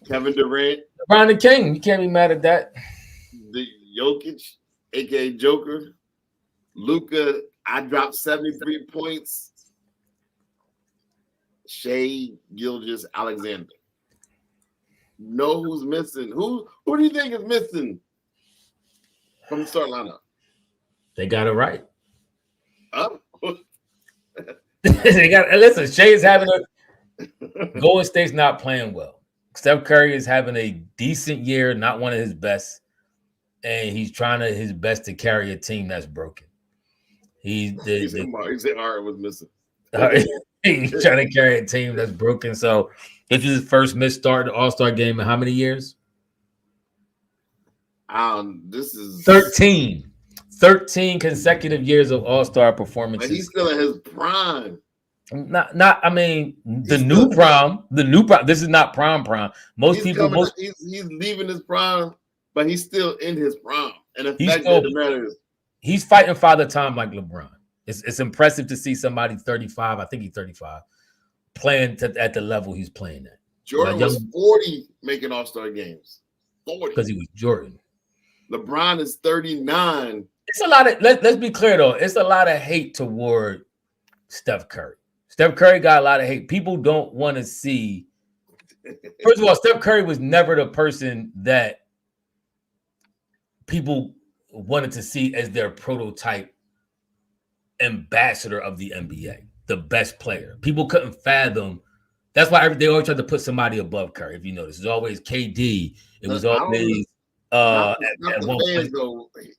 Speaker 1: Kevin Durant,
Speaker 2: LeBron the King. You can't be mad at that.
Speaker 1: The Jokic, aka Joker, Luka. I dropped 73 points. Shea Gilgeous Alexander. Know who's missing? Who do you think is missing from the start lineup?
Speaker 2: They got it right.
Speaker 1: Oh.
Speaker 2: They got listen. Shea is having a Golden State's not playing well. Steph Curry is having a decent year, not one of his best, and he's trying his best to carry a team that's broken. He
Speaker 1: said Hart was missing.
Speaker 2: He's trying to carry a team that's broken. So this is his first missed start to All-Star game in how many years?
Speaker 1: This is
Speaker 2: 13. 13 consecutive years of All-Star performances.
Speaker 1: But he's still in his prime.
Speaker 2: I mean, the new prime. This is not prime. Most
Speaker 1: he's leaving his prime, but he's still in his prime. And the fact that the matter is
Speaker 2: he's fighting Father Time like LeBron. It's impressive to see somebody 35, I think he's 35, playing at the level he's playing at.
Speaker 1: Jordan was 40 making All-Star games. 40.
Speaker 2: Because he was Jordan.
Speaker 1: LeBron is 39.
Speaker 2: It's a lot of, let's be clear though, it's a lot of hate toward Steph Curry. Steph Curry got a lot of hate. People don't want to see. First of all, Steph Curry was never the person that people wanted to see as their prototype ambassador of the NBA, the best player. People couldn't fathom. That's why they always tried to put somebody above Curry. If you notice, it's always KD. It was always
Speaker 1: at one point.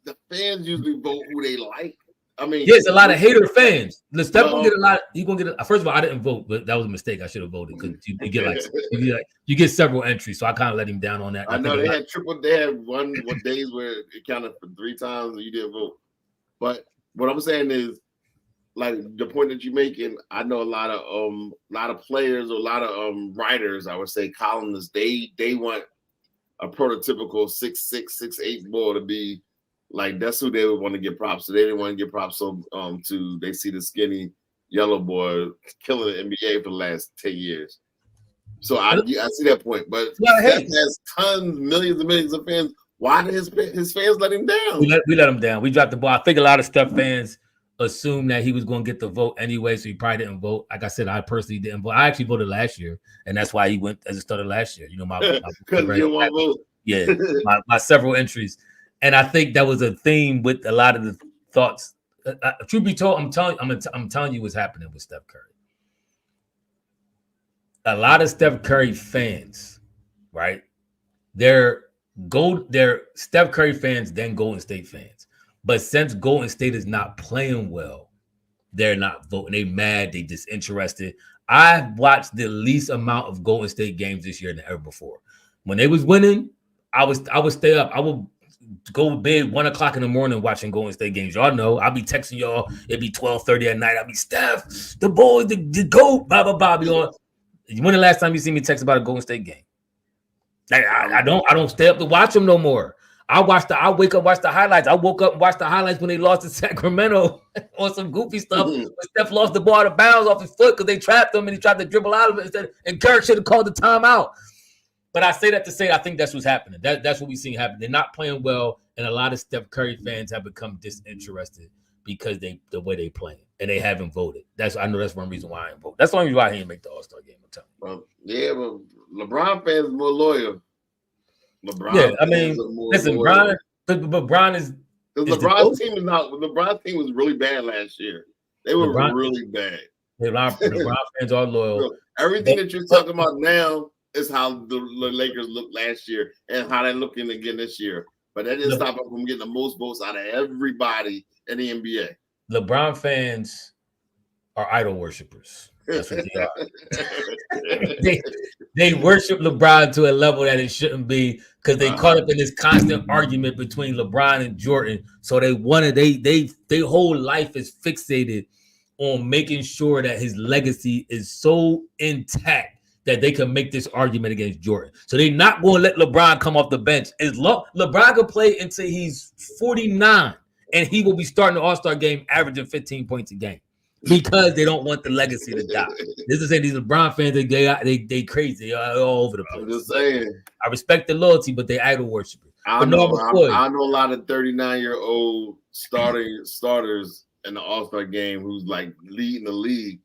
Speaker 1: The fans usually vote who they like. I mean,
Speaker 2: yes, a lot of hater fans. Steph gonna get a lot. He's gonna get. First of all, I didn't vote, but that was a mistake. I should have voted because you get several entries. So I kind of let him down on that.
Speaker 1: I know they had triple. They had one days where it counted for 3 times and you didn't vote. But what I'm saying is, like the point that you're making, I know a lot of players, or a lot of writers, I would say columnists, they want a prototypical 6'6", 6'8" boy to be like, that's who they would want to get props to. They didn't want to get props to they see the skinny yellow boy killing the NBA for the last 10 years. So I see that point. But Steph has tons, millions and millions of fans. Why did his fans let him down?
Speaker 2: We let him down. We dropped the ball. I think a lot of Steph fans assumed that he was going to get the vote anyway, so he probably didn't vote. Like I said, I personally didn't vote. I actually voted last year, and that's why he went as a starter last year. You know,
Speaker 1: because you want to vote.
Speaker 2: Yeah, my several entries, and I think that was a theme with a lot of the thoughts. Truth be told, I'm telling you what's happening with Steph Curry. A lot of Steph Curry fans, right? They're Steph Curry fans, then Golden State fans. But since Golden State is not playing well, they're not voting. They mad. They disinterested. I've watched the least amount of Golden State games this year than ever before. When they was winning, I would stay up. I would go to bed 1 o'clock in the morning watching Golden State games. Y'all know I'll be texting y'all. It'd be 12:30 at night. I'll be Steph, the boy, the GOAT, blah blah blah. When the last time you see me text about a Golden State game? I don't stay up to watch them no more. I wake up, watch the highlights. I woke up and watched the highlights when they lost to Sacramento on some goofy stuff. When Steph lost the ball out of bounds off his foot because they trapped him and he tried to dribble out of it and Kirk should have called the timeout. But I say that to say I think that's what's happening. That's what we've seen happen. They're not playing well, and a lot of Steph Curry fans have become disinterested because the way they playing, and they haven't voted. I know that's one reason why I ain't vote. That's the only reason why he didn't make the All-Star game. I'm telling
Speaker 1: you. Well, LeBron fans are more loyal.
Speaker 2: Listen,
Speaker 1: loyal.
Speaker 2: LeBron is
Speaker 1: LeBron's team is not. LeBron's team was really bad last year. They were really bad.
Speaker 2: LeBron fans are loyal.
Speaker 1: So everything that you're talking about now is how the Lakers looked last year and how they're looking again this year. But that didn't stop them from getting the most votes out of everybody in the NBA.
Speaker 2: LeBron fans are idol worshipers. That's what they are. they worship LeBron to a level that it shouldn't be because they caught up in this constant argument between LeBron and Jordan. So they whole life is fixated on making sure that his legacy is so intact that they can make this argument against Jordan. So they're not going to let LeBron come off the bench. LeBron can play until he's 49, and he will be starting the All-Star game averaging 15 points a game because they don't want the legacy to die. This is saying these LeBron fans, they crazy. They're all over the place.
Speaker 1: I'm just saying.
Speaker 2: I respect the loyalty, but they idol worshipers.
Speaker 1: I know a lot of 39-year-old starters in the All-Star game who's like leading the league.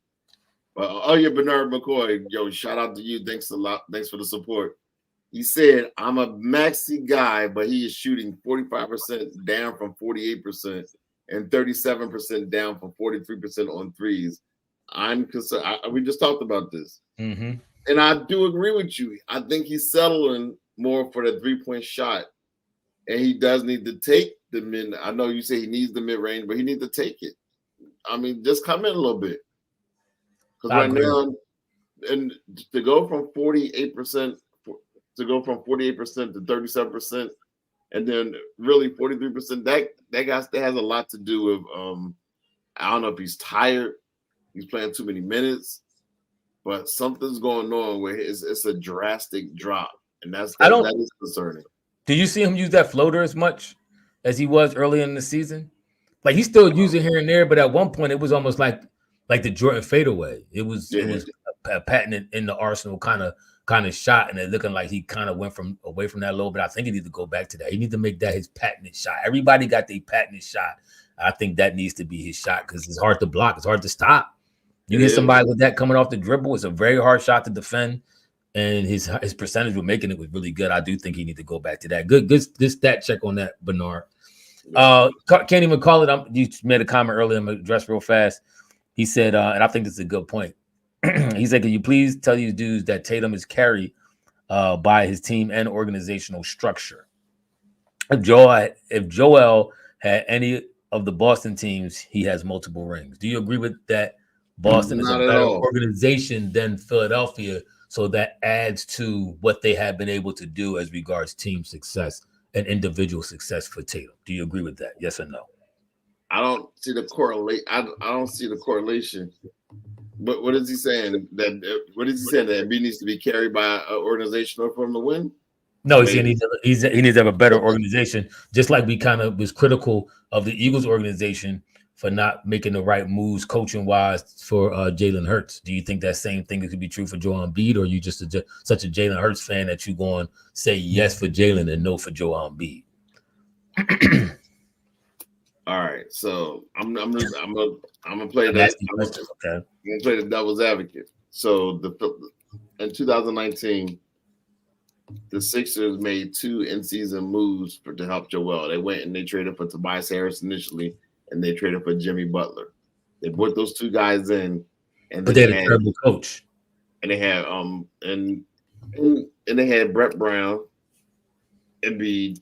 Speaker 1: Bernard McCoy, shout out to you. Thanks a lot. Thanks for the support. He said, I'm a maxi guy, but he is shooting 45% down from 48% and 37% down from 43% on threes. I'm concerned. We just talked about this.
Speaker 2: Mm-hmm.
Speaker 1: And I do agree with you. I think he's settling more for the three-point shot. And he does need to take the mid. I know you say he needs the mid-range, but he needs to take it. I mean, just come in a little bit. Because right now, and to go from 48% to 37%, and then really 43%, that has a lot to do with I don't know if he's tired, he's playing too many minutes, but something's going on where it's a drastic drop, and that is concerning.
Speaker 2: Do you see him use that floater as much as he was early in the season? Like he's still using here and there, but at one point it was almost like the Jordan fadeaway. It was a patent in the Arsenal kind of shot, and it looking like he kind of went away from that a little bit. I think he needs to go back to that. He needs to make that his patented shot. Everybody got their patented shot. I think that needs to be his shot because it's hard to block. It's hard to stop. You get somebody with that coming off the dribble. It's a very hard shot to defend, and his percentage with making it was really good. I do think he needs to go back to that. Good stat check on that, Bernard. Can't even call it. You made a comment earlier. I'm gonna address real fast. He said, and I think this is a good point. He said, "Can you please tell these dudes that Tatum is carried by his team and organizational structure? If Joel had any of the Boston teams, he has multiple rings. Do you agree with that? Boston is a better organization than Philadelphia, so that adds to what they have been able to do as regards team success and individual success for Tatum. Do you agree with that? Yes or no?"
Speaker 1: I don't see the correlate. I don't see the correlation. But what is he saying? That Embiid needs to be carried by an organization for him to win?
Speaker 2: No, he's saying he needs to have a better organization. Just like we kind of was critical of the Eagles organization for not making the right moves coaching wise for Jalen Hurts. Do you think that same thing could be true for Joel Embiid, or are you just such a Jalen Hurts fan that you go and say yes for Jalen and no for Joel Embiid?
Speaker 1: All right, so I'm gonna play that. I'm gonna play the devil's advocate. So in 2019, the Sixers made 2 in-season moves to help Joel. They went and they traded for Tobias Harris initially, and they traded for Jimmy Butler. They brought those 2 guys in, and
Speaker 2: but they had a terrible coach.
Speaker 1: And they had and they had Brett Brown, Embiid,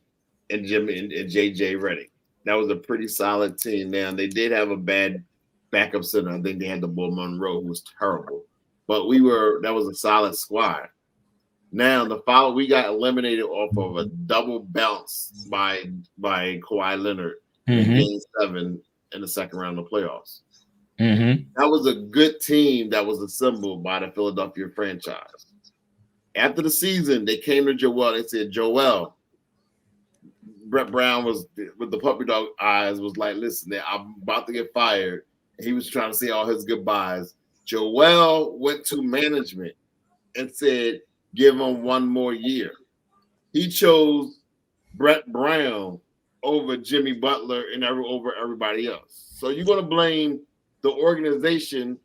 Speaker 1: and Jimmy and JJ Redick. That was a pretty solid team. Now they did have a bad backup center. I think they had the Bull Monroe, who was terrible. But that was a solid squad. Now we got eliminated off of a double bounce by Kawhi Leonard in Game 7 in the second round of the playoffs.
Speaker 2: Mm-hmm.
Speaker 1: That was a good team that was assembled by the Philadelphia franchise. After the season, they came to Joel. They said, Joel, Brett Brown was with the puppy dog eyes was like, listen, I'm about to get fired. He was trying to say all his goodbyes. Joel went to management and said, give him one more year. He chose Brett Brown over Jimmy Butler and over everybody else. So you're going to blame the organization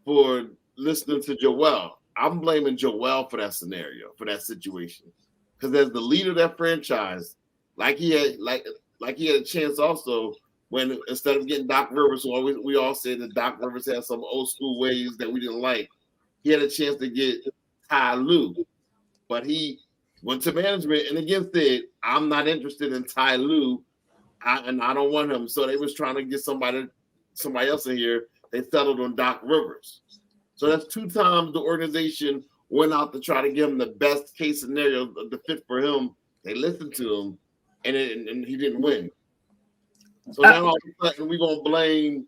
Speaker 1: for listening to Joel. I'm blaming Joel for that scenario, for that situation. Because as the leader of that franchise, like he had a chance also when instead of getting Doc Rivers, we all said that Doc Rivers had some old school ways that we didn't like. He had a chance to get Ty Lue, but he went to management and again said, I'm not interested in Ty Lue, and I don't want him. So they was trying to get somebody else in here. They settled on Doc Rivers. So that's 2 times the organization went out to try to give him the best case scenario to fit for him. They listened to him, and he didn't win. So now all of a sudden we're going to blame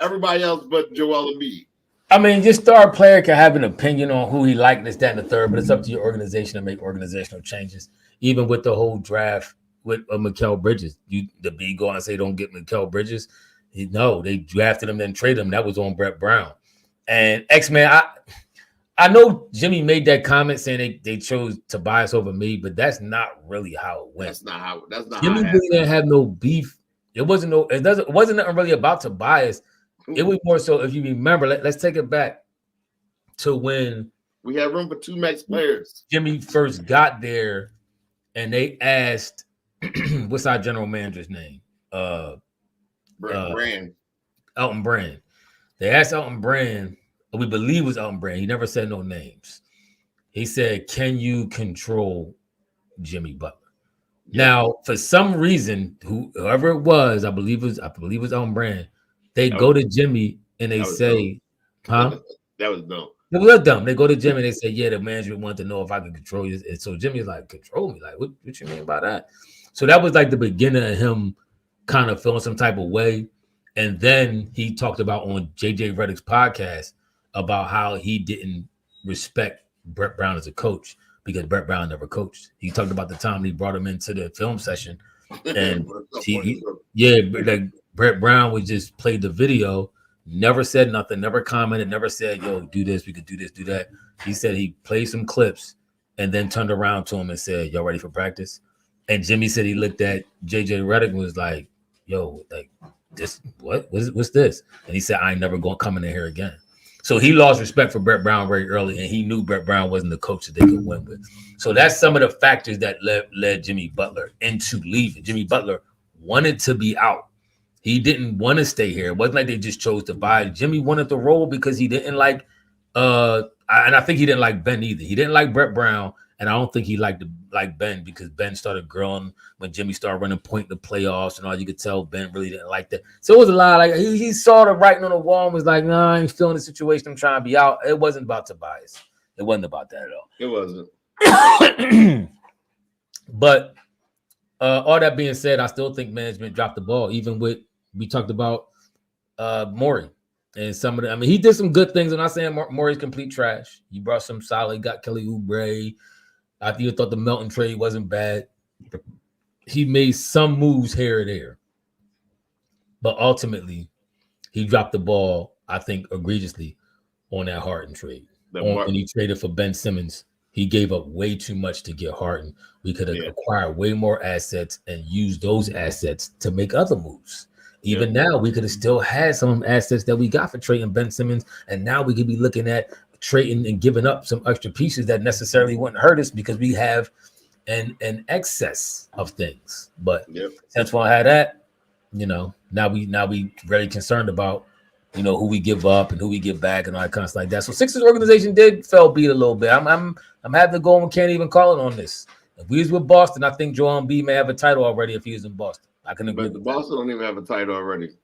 Speaker 1: everybody else but Joel Embiid.
Speaker 2: I mean, your star player can have an opinion on who he liked, this, that, and the third, but it's up to your organization to make organizational changes. Even with the whole draft with Mikal Bridges, the B go and say don't get Mikal Bridges. No, they drafted him, then traded him. That was on Brett Brown. And X-Man, I know Jimmy made that comment saying they chose Tobias over me, but that's not really how it went.
Speaker 1: That's not
Speaker 2: Jimmy
Speaker 1: how
Speaker 2: really didn't have no beef. It wasn't nothing really about Tobias. It was more so, if you remember, let's take it back to when
Speaker 1: we had room for 2 max players.
Speaker 2: Jimmy first got there, and they asked, what's our general manager's name?
Speaker 1: Brand.
Speaker 2: Elton Brand. They asked Elton Brand, we believe it was Elton Brand. He never said no names. He said, can you control Jimmy Butler? Yeah. Now, for some reason, whoever it was, I believe it was Elton Brand. They go to Jimmy and they say, huh?
Speaker 1: That was dumb.
Speaker 2: It was dumb. They go to Jimmy and they say, yeah, the management wanted to know if I could control you. And so Jimmy's like, control me? Like, what you mean by that? So that was like the beginning of him kind of feeling some type of way. And then he talked about on JJ Redick's podcast about how he didn't respect Brett Brown as a coach because Brett Brown never coached. He talked about the time he brought him into the film session. And Brett Brown would just play the video, never said nothing, never commented, never said, yo, do this, we could do this, do that. He said he played some clips and then turned around to him and said, y'all ready for practice? And Jimmy said he looked at JJ Redick and was like, yo, like, this, what's this? And he said, I ain't never going to come in here again. So he lost respect for Brett Brown very early, and he knew Brett Brown wasn't the coach that they could win with. So that's some of the factors that led Jimmy Butler into leaving. Jimmy Butler wanted to be out. He didn't want to stay here. It wasn't like they just chose to buy. Jimmy wanted the role because he didn't like, and I think he didn't like Ben either. He didn't like Brett Brown, and I don't think he liked Ben because Ben started growing when Jimmy started running point in the playoffs, and all you could tell Ben really didn't like that. So it was a lot. Like he saw the writing on the wall and was like, "Nah, I ain't feeling the situation. I'm trying to be out." It wasn't about Tobias. It wasn't about that at all.
Speaker 1: It wasn't.
Speaker 2: But all that being said, I still think management dropped the ball, even with. We talked about Morey and some of the. I mean, he did some good things. I'm not saying Morey's complete trash. He brought some solid. He got Kelly Oubre. I thought the Melton trade wasn't bad. He made some moves here or there, but ultimately, he dropped the ball. I think egregiously on that Harden trade. When he traded for Ben Simmons, he gave up way too much to get Harden. We could have acquired way more assets and used those assets to make other moves. Even now, we could have still had some assets that we got for trading Ben Simmons, and now we could be looking at trading and giving up some extra pieces that necessarily wouldn't hurt us because we have an excess of things. But since we had that, now we very concerned about who we give up and who we give back and all that kind of stuff like that. So Sixers organization did fell beat a little bit. I'm having to go and can't even call it on this. If we was with Boston, I think Joel Embiid may have a title already if he was in Boston. I can agree.
Speaker 1: But the Boston don't even have a title already.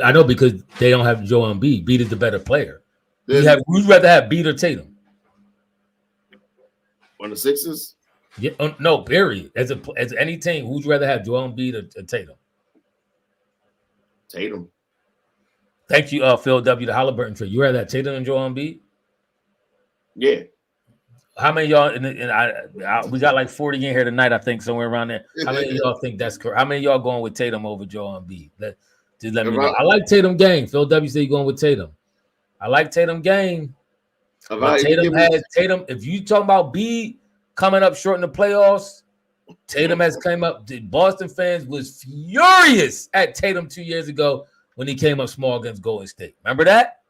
Speaker 2: I know because they don't have Joel Embiid. Embiid is the better player. Who'd rather have Embiid or Tatum?
Speaker 1: On the Sixers?
Speaker 2: Yeah, no, period. As any team, who'd you rather have, Joel Embiid or Tatum?
Speaker 1: Tatum.
Speaker 2: Thank you, Phil W. The Halliburton trade. You rather have Tatum and Joel Embiid?
Speaker 1: Yeah.
Speaker 2: How many of y'all? We got like 40 in here tonight. I think somewhere around there. How many of y'all think that's correct? How many of y'all going with Tatum over Joel Embiid? Just let me know. I like Tatum game. Phil W said you going with Tatum. I like Tatum game. But Tatum. If you talking about B coming up short in the playoffs, Tatum has came up. The Boston fans was furious at Tatum 2 years ago when he came up small against Golden State. Remember that?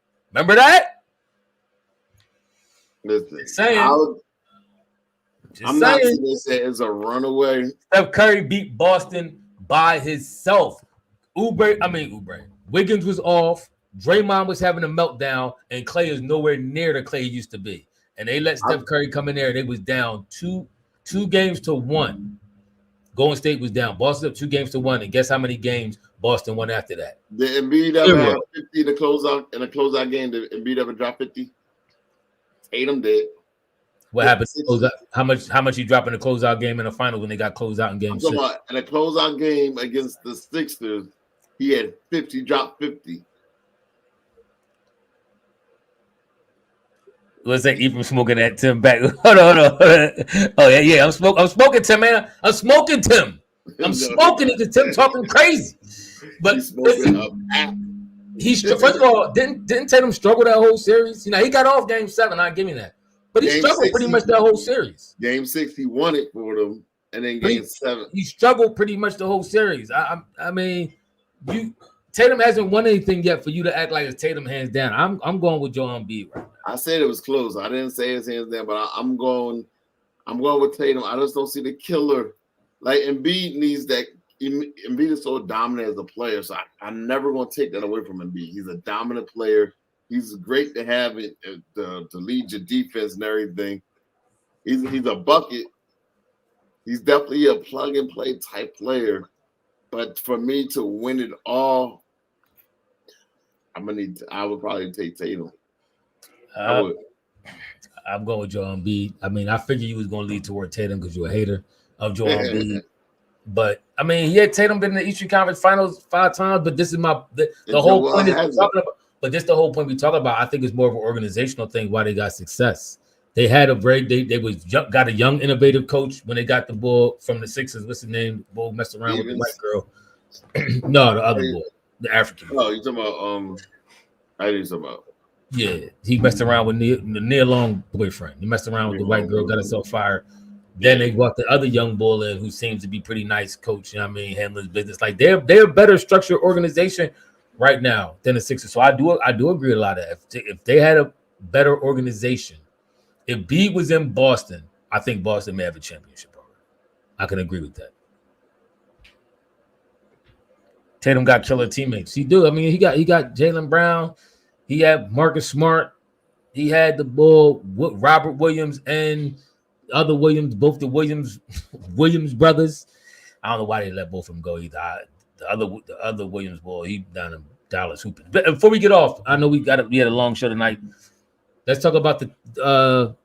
Speaker 1: Listen, I'm not saying this as a runaway.
Speaker 2: Steph Curry beat Boston by himself. Wiggins was off. Draymond was having a meltdown, and Clay is nowhere near the Clay he used to be. And they let Steph Curry come in there, and they was down two games to one. Golden State was down. Boston up 2 games to 1, and guess how many games Boston won after that?
Speaker 1: Did Embiid ever have 50 in a closeout game? Did Embiid ever drop 50? Tatum did.
Speaker 2: What happened? How much he dropped in the closeout game in the finals when they got closed out in game 6?
Speaker 1: In a closeout game against the Sixers, he had 50, dropped 50.
Speaker 2: What's that? Even smoking that Tim back. Hold on. Oh yeah. I'm smoking Tim, man. I'm smoking Tim. I'm smoking it. Tim talking crazy. But he's first of all, didn't Tatum struggle that whole series? You know, he got off game 7. I'll give you that. But he struggled pretty much that whole series.
Speaker 1: Game 6, he won it for them, and then game 7,
Speaker 2: he struggled pretty much the whole series. I mean, Tatum hasn't won anything yet for you to act like it's Tatum hands down. I'm going with Joel Embiid right now.
Speaker 1: I said it was close. I didn't say it's hands down, but I'm going with Tatum. I just don't see the killer. Like Embiid needs that. Embiid is so dominant as a player, so I'm never going to take that away from Embiid. He's a dominant player. He's great to have it to lead your defense and everything. He's a bucket. He's definitely a plug and play type player. But for me to win it all, I would probably take Tatum.
Speaker 2: I'm going with Joel Embiid. I mean, I figured you was going to lead toward Tatum because you're a hater of Joel Embiid. But I mean, Tatum been in the Eastern Conference Finals 5 times. But this is the whole point. But this the whole point we talk about. I think it's more of an organizational thing why they got success. They had got a young, innovative coach when they got the bull from the Sixers. What's his name? Bull messed around with the white girl. No, the other bull, the African.
Speaker 1: Oh, you talking about I didn't talking about.
Speaker 2: Yeah, he messed around with the Nia Long boyfriend. He messed around with the white girl, got herself fired. Then they brought the other young bull in who seems to be pretty nice coach. You know what I mean, handling his business. Like they're a better structured organization right now than the Sixers. So I do agree a lot of that. If they had a better organization, if B was in Boston, I think Boston may have a championship already. I can agree with that. Tatum got killer teammates. He do. I mean, he got Jaylen Brown. He had Marcus Smart. He had the bull Robert Williams and other Williams, both the Williams brothers. I don't know why they let both of them go either. The other Williams boy, he down in Dallas hooping. But before we get off, I know we had a long show tonight. Let's talk about the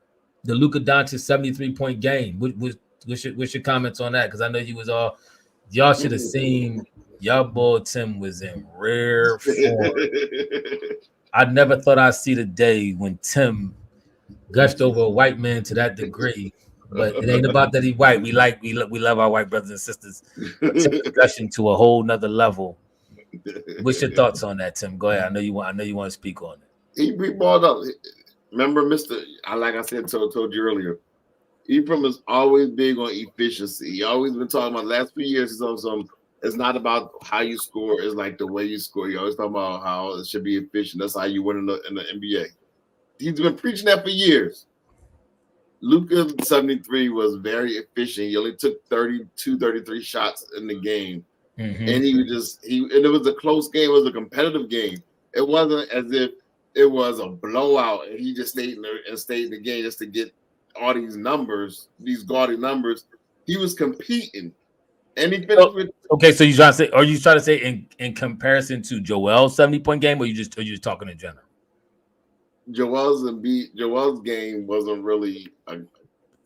Speaker 2: Luka Doncic 73-point game. What's your comments on that? Because I know y'all should have seen y'all boy Tim was in rare form. I never thought I'd see the day when Tim gushed over a white man to that degree. But it ain't about that he white. We love our white brothers and sisters. But Tim's gushing to a whole nother level. What's your thoughts on that, Tim? Go ahead. I know you want to speak on it.
Speaker 1: He brought up. Remember, like I said, told you earlier, Ephraim is always big on efficiency. He always been talking about the last few years. It's not about how you score. It's like the way you score. You always talking about how it should be efficient. That's how you win in the NBA. He's been preaching that for years. Luka 73 was very efficient. He only took 33 shots in the game. Mm-hmm. And and it was a close game. It was a competitive game. It wasn't as if it was a blowout and he just stayed in the game just to get all these numbers, these gaudy numbers. He was competing. And he finished with. Okay, so
Speaker 2: are you trying to say in comparison to Joel's 70-point game, or you just talking in general?
Speaker 1: Joel's game wasn't really.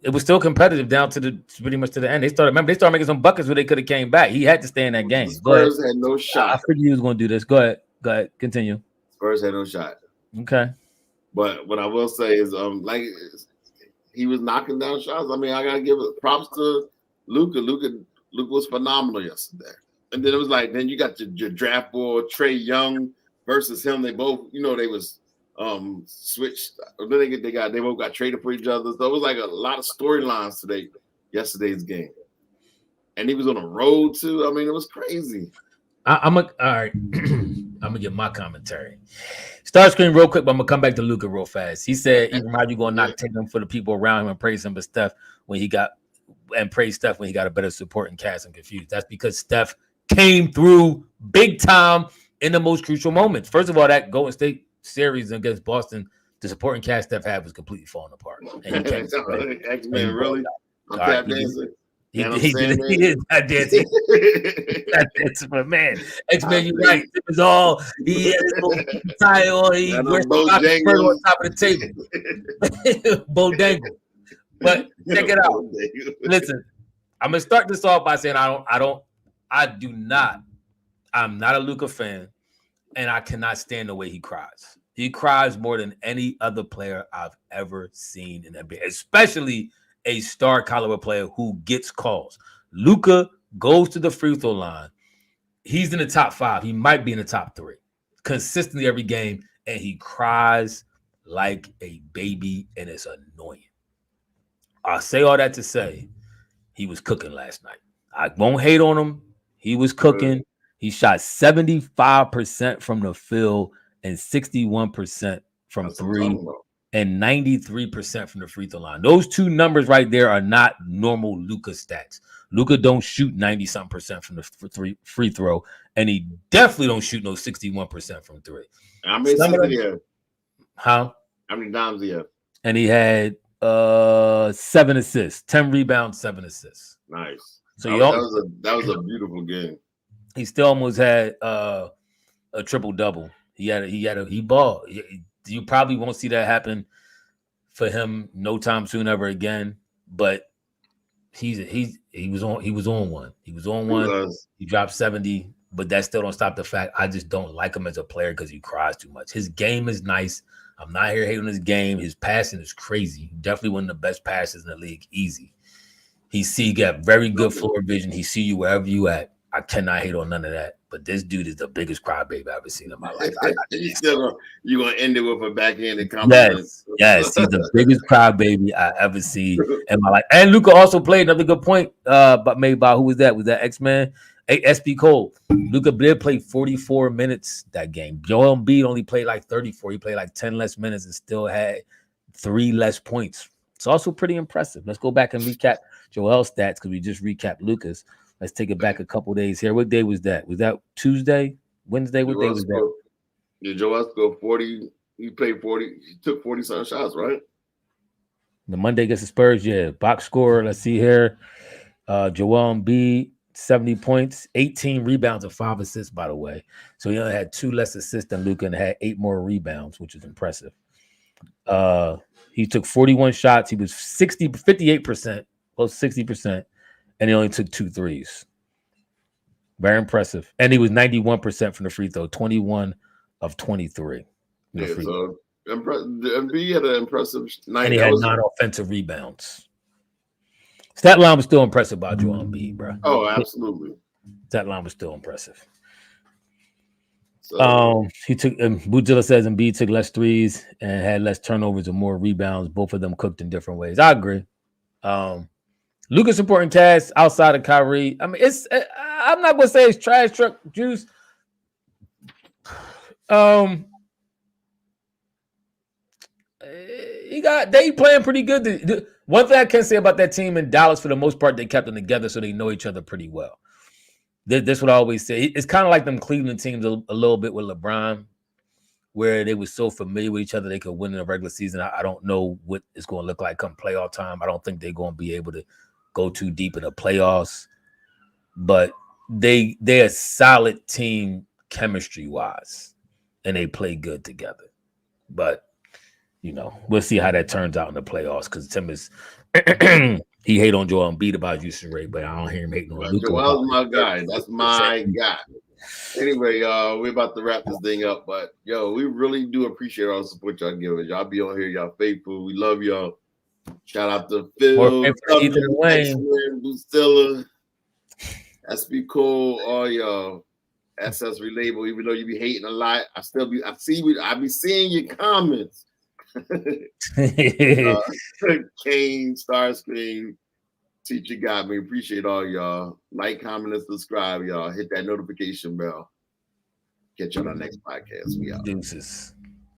Speaker 2: It was still competitive down to pretty much to the end. They started making some buckets where they could have came back. He had to stay in that game.
Speaker 1: Spurs had no shot.
Speaker 2: I figured he was going to do this. Go ahead, continue.
Speaker 1: Spurs had no shot.
Speaker 2: Okay.
Speaker 1: But what I will say is, he was knocking down shots. I mean, I gotta give it props to Luka. Luka was phenomenal yesterday. And then it was like, then you got your draft boy Trae Young versus him. They both, they was switched. Then they both got traded for each other. So it was like a lot of storylines yesterday's game. And he was on a road too. I mean, it was crazy.
Speaker 2: All right. I'm gonna get my commentary. Start screen real quick, but I'm gonna come back to Luka real fast. He said, even how you gonna knock Tatum for the people around him and praise him, but Steph praise Steph when he got a better supporting cast. I'm confused. That's because Steph came through big time in the most crucial moments. First of all, that Golden State series against Boston, the supporting cast Steph had was completely falling apart. And he came
Speaker 1: X-Men, really? I'm tap dancing.
Speaker 2: He is that dancing. That dancing, but man, X-Men, you're right. It was all he had his little tie on. He wears on top of the table. Bodangle. But check it out. Listen, I'm gonna start this off by saying I'm not a Luka fan, and I cannot stand the way he cries. He cries more than any other player I've ever seen in the NBA, especially a star caliber player who gets calls. Luka goes to the free throw line. He's in the top 5. He might be in the top 3 consistently every game, and he cries like a baby, and it's annoying. I'll say all that to say he was cooking last night. I won't hate on him. He was cooking. He shot 75% from the field and 61% from 3 and 93% from the free throw line. Those two numbers right there are not normal Luka stats. Luka don't shoot 90-something% from the free throw, and he definitely don't shoot no 61% from 3.
Speaker 1: How many times he have?
Speaker 2: How
Speaker 1: many times he have?
Speaker 2: And he had 7 assists, 10 rebounds, 7 assists.
Speaker 1: Nice.
Speaker 2: So
Speaker 1: that was a beautiful game.
Speaker 2: He still almost had a triple double. He balled. You probably won't see that happen for him no time soon ever again. But he was on one. He was on one. He dropped 70, but that still don't stop the fact I just don't like him as a player because he cries too much. His game is nice. I'm not here hating his game. His passing is crazy. Definitely one of the best passers in the league. Easy. He got very good floor vision. He see you wherever you at. I cannot hate on none of that. But this dude is the biggest crybaby I've ever seen in my life.
Speaker 1: You're gonna end it with a backhanded compliment.
Speaker 2: Yes, he's the biggest crybaby I ever seen in my life. And Luka also played another good point, but made by who was that? Was that X-Man? SB Cole. Luka did play 44 minutes that game. Joel Embiid only played like 34. He played like 10 less minutes and still had 3 less points. It's also pretty impressive. Let's go back and recap Joel's stats because we just recapped Luka's. Let's take it back a couple days here. What day was that? Was that Tuesday? Wednesday? What day was that?
Speaker 1: Yeah, Joel scored 40. He played 40. He took 40-something shots, right?
Speaker 2: The Monday against the Spurs, yeah. Box score, let's see here. Joel Embiid, 70 points, 18 rebounds, and 5 assists, by the way. So he only had 2 less assists than Luka and had 8 more rebounds, which is impressive. He took 41 shots. He was 58%, close to 60%. And he only took 2 threes. Very impressive. And he was 91% from the free throw, 21 of 23.
Speaker 1: Yeah, so Embiid had an impressive night.
Speaker 2: And he had 9 offensive rebounds. Stat line was still impressive by Joel Embiid, bro.
Speaker 1: Oh, absolutely.
Speaker 2: Stat line was still impressive. So, he took Bujilla says Embiid took less threes and had less turnovers and more rebounds. Both of them cooked in different ways. I agree. Luka's supporting cast outside of Kyrie. I mean, I'm not gonna say it's trash truck juice. They playing pretty good. One thing I can say about that team in Dallas, for the most part, they kept them together, so they know each other pretty well. This what I always say. It's kind of like them Cleveland teams a little bit with LeBron, where they were so familiar with each other they could win in the regular season. I don't know what it's going to look like come playoff time. I don't think they're going to be able to go too deep in the playoffs, but they're a solid team chemistry wise, and they play good together. But we'll see how that turns out in the playoffs because Tim is he hate on Joel Embiid about usage rate, but I don't hear him hating on Luka.
Speaker 1: Joel's my guy. That's my guy. Anyway, we're about to wrap this thing up, but we really do appreciate all the support y'all give us. Y'all be on here, y'all faithful. We love y'all. Shout out to
Speaker 2: More
Speaker 1: Phil,
Speaker 2: fame for Ethan and Wayne.
Speaker 1: X-Men, Lucilla, SB Cole, all y'all. SS Relabel, even though you be hating a lot, I be seeing your comments. Kane, Starscream, Teacher got me. Appreciate all y'all. Like, comment, and subscribe, y'all. Hit that notification bell. Catch you on our next podcast. We out.
Speaker 2: Deuces.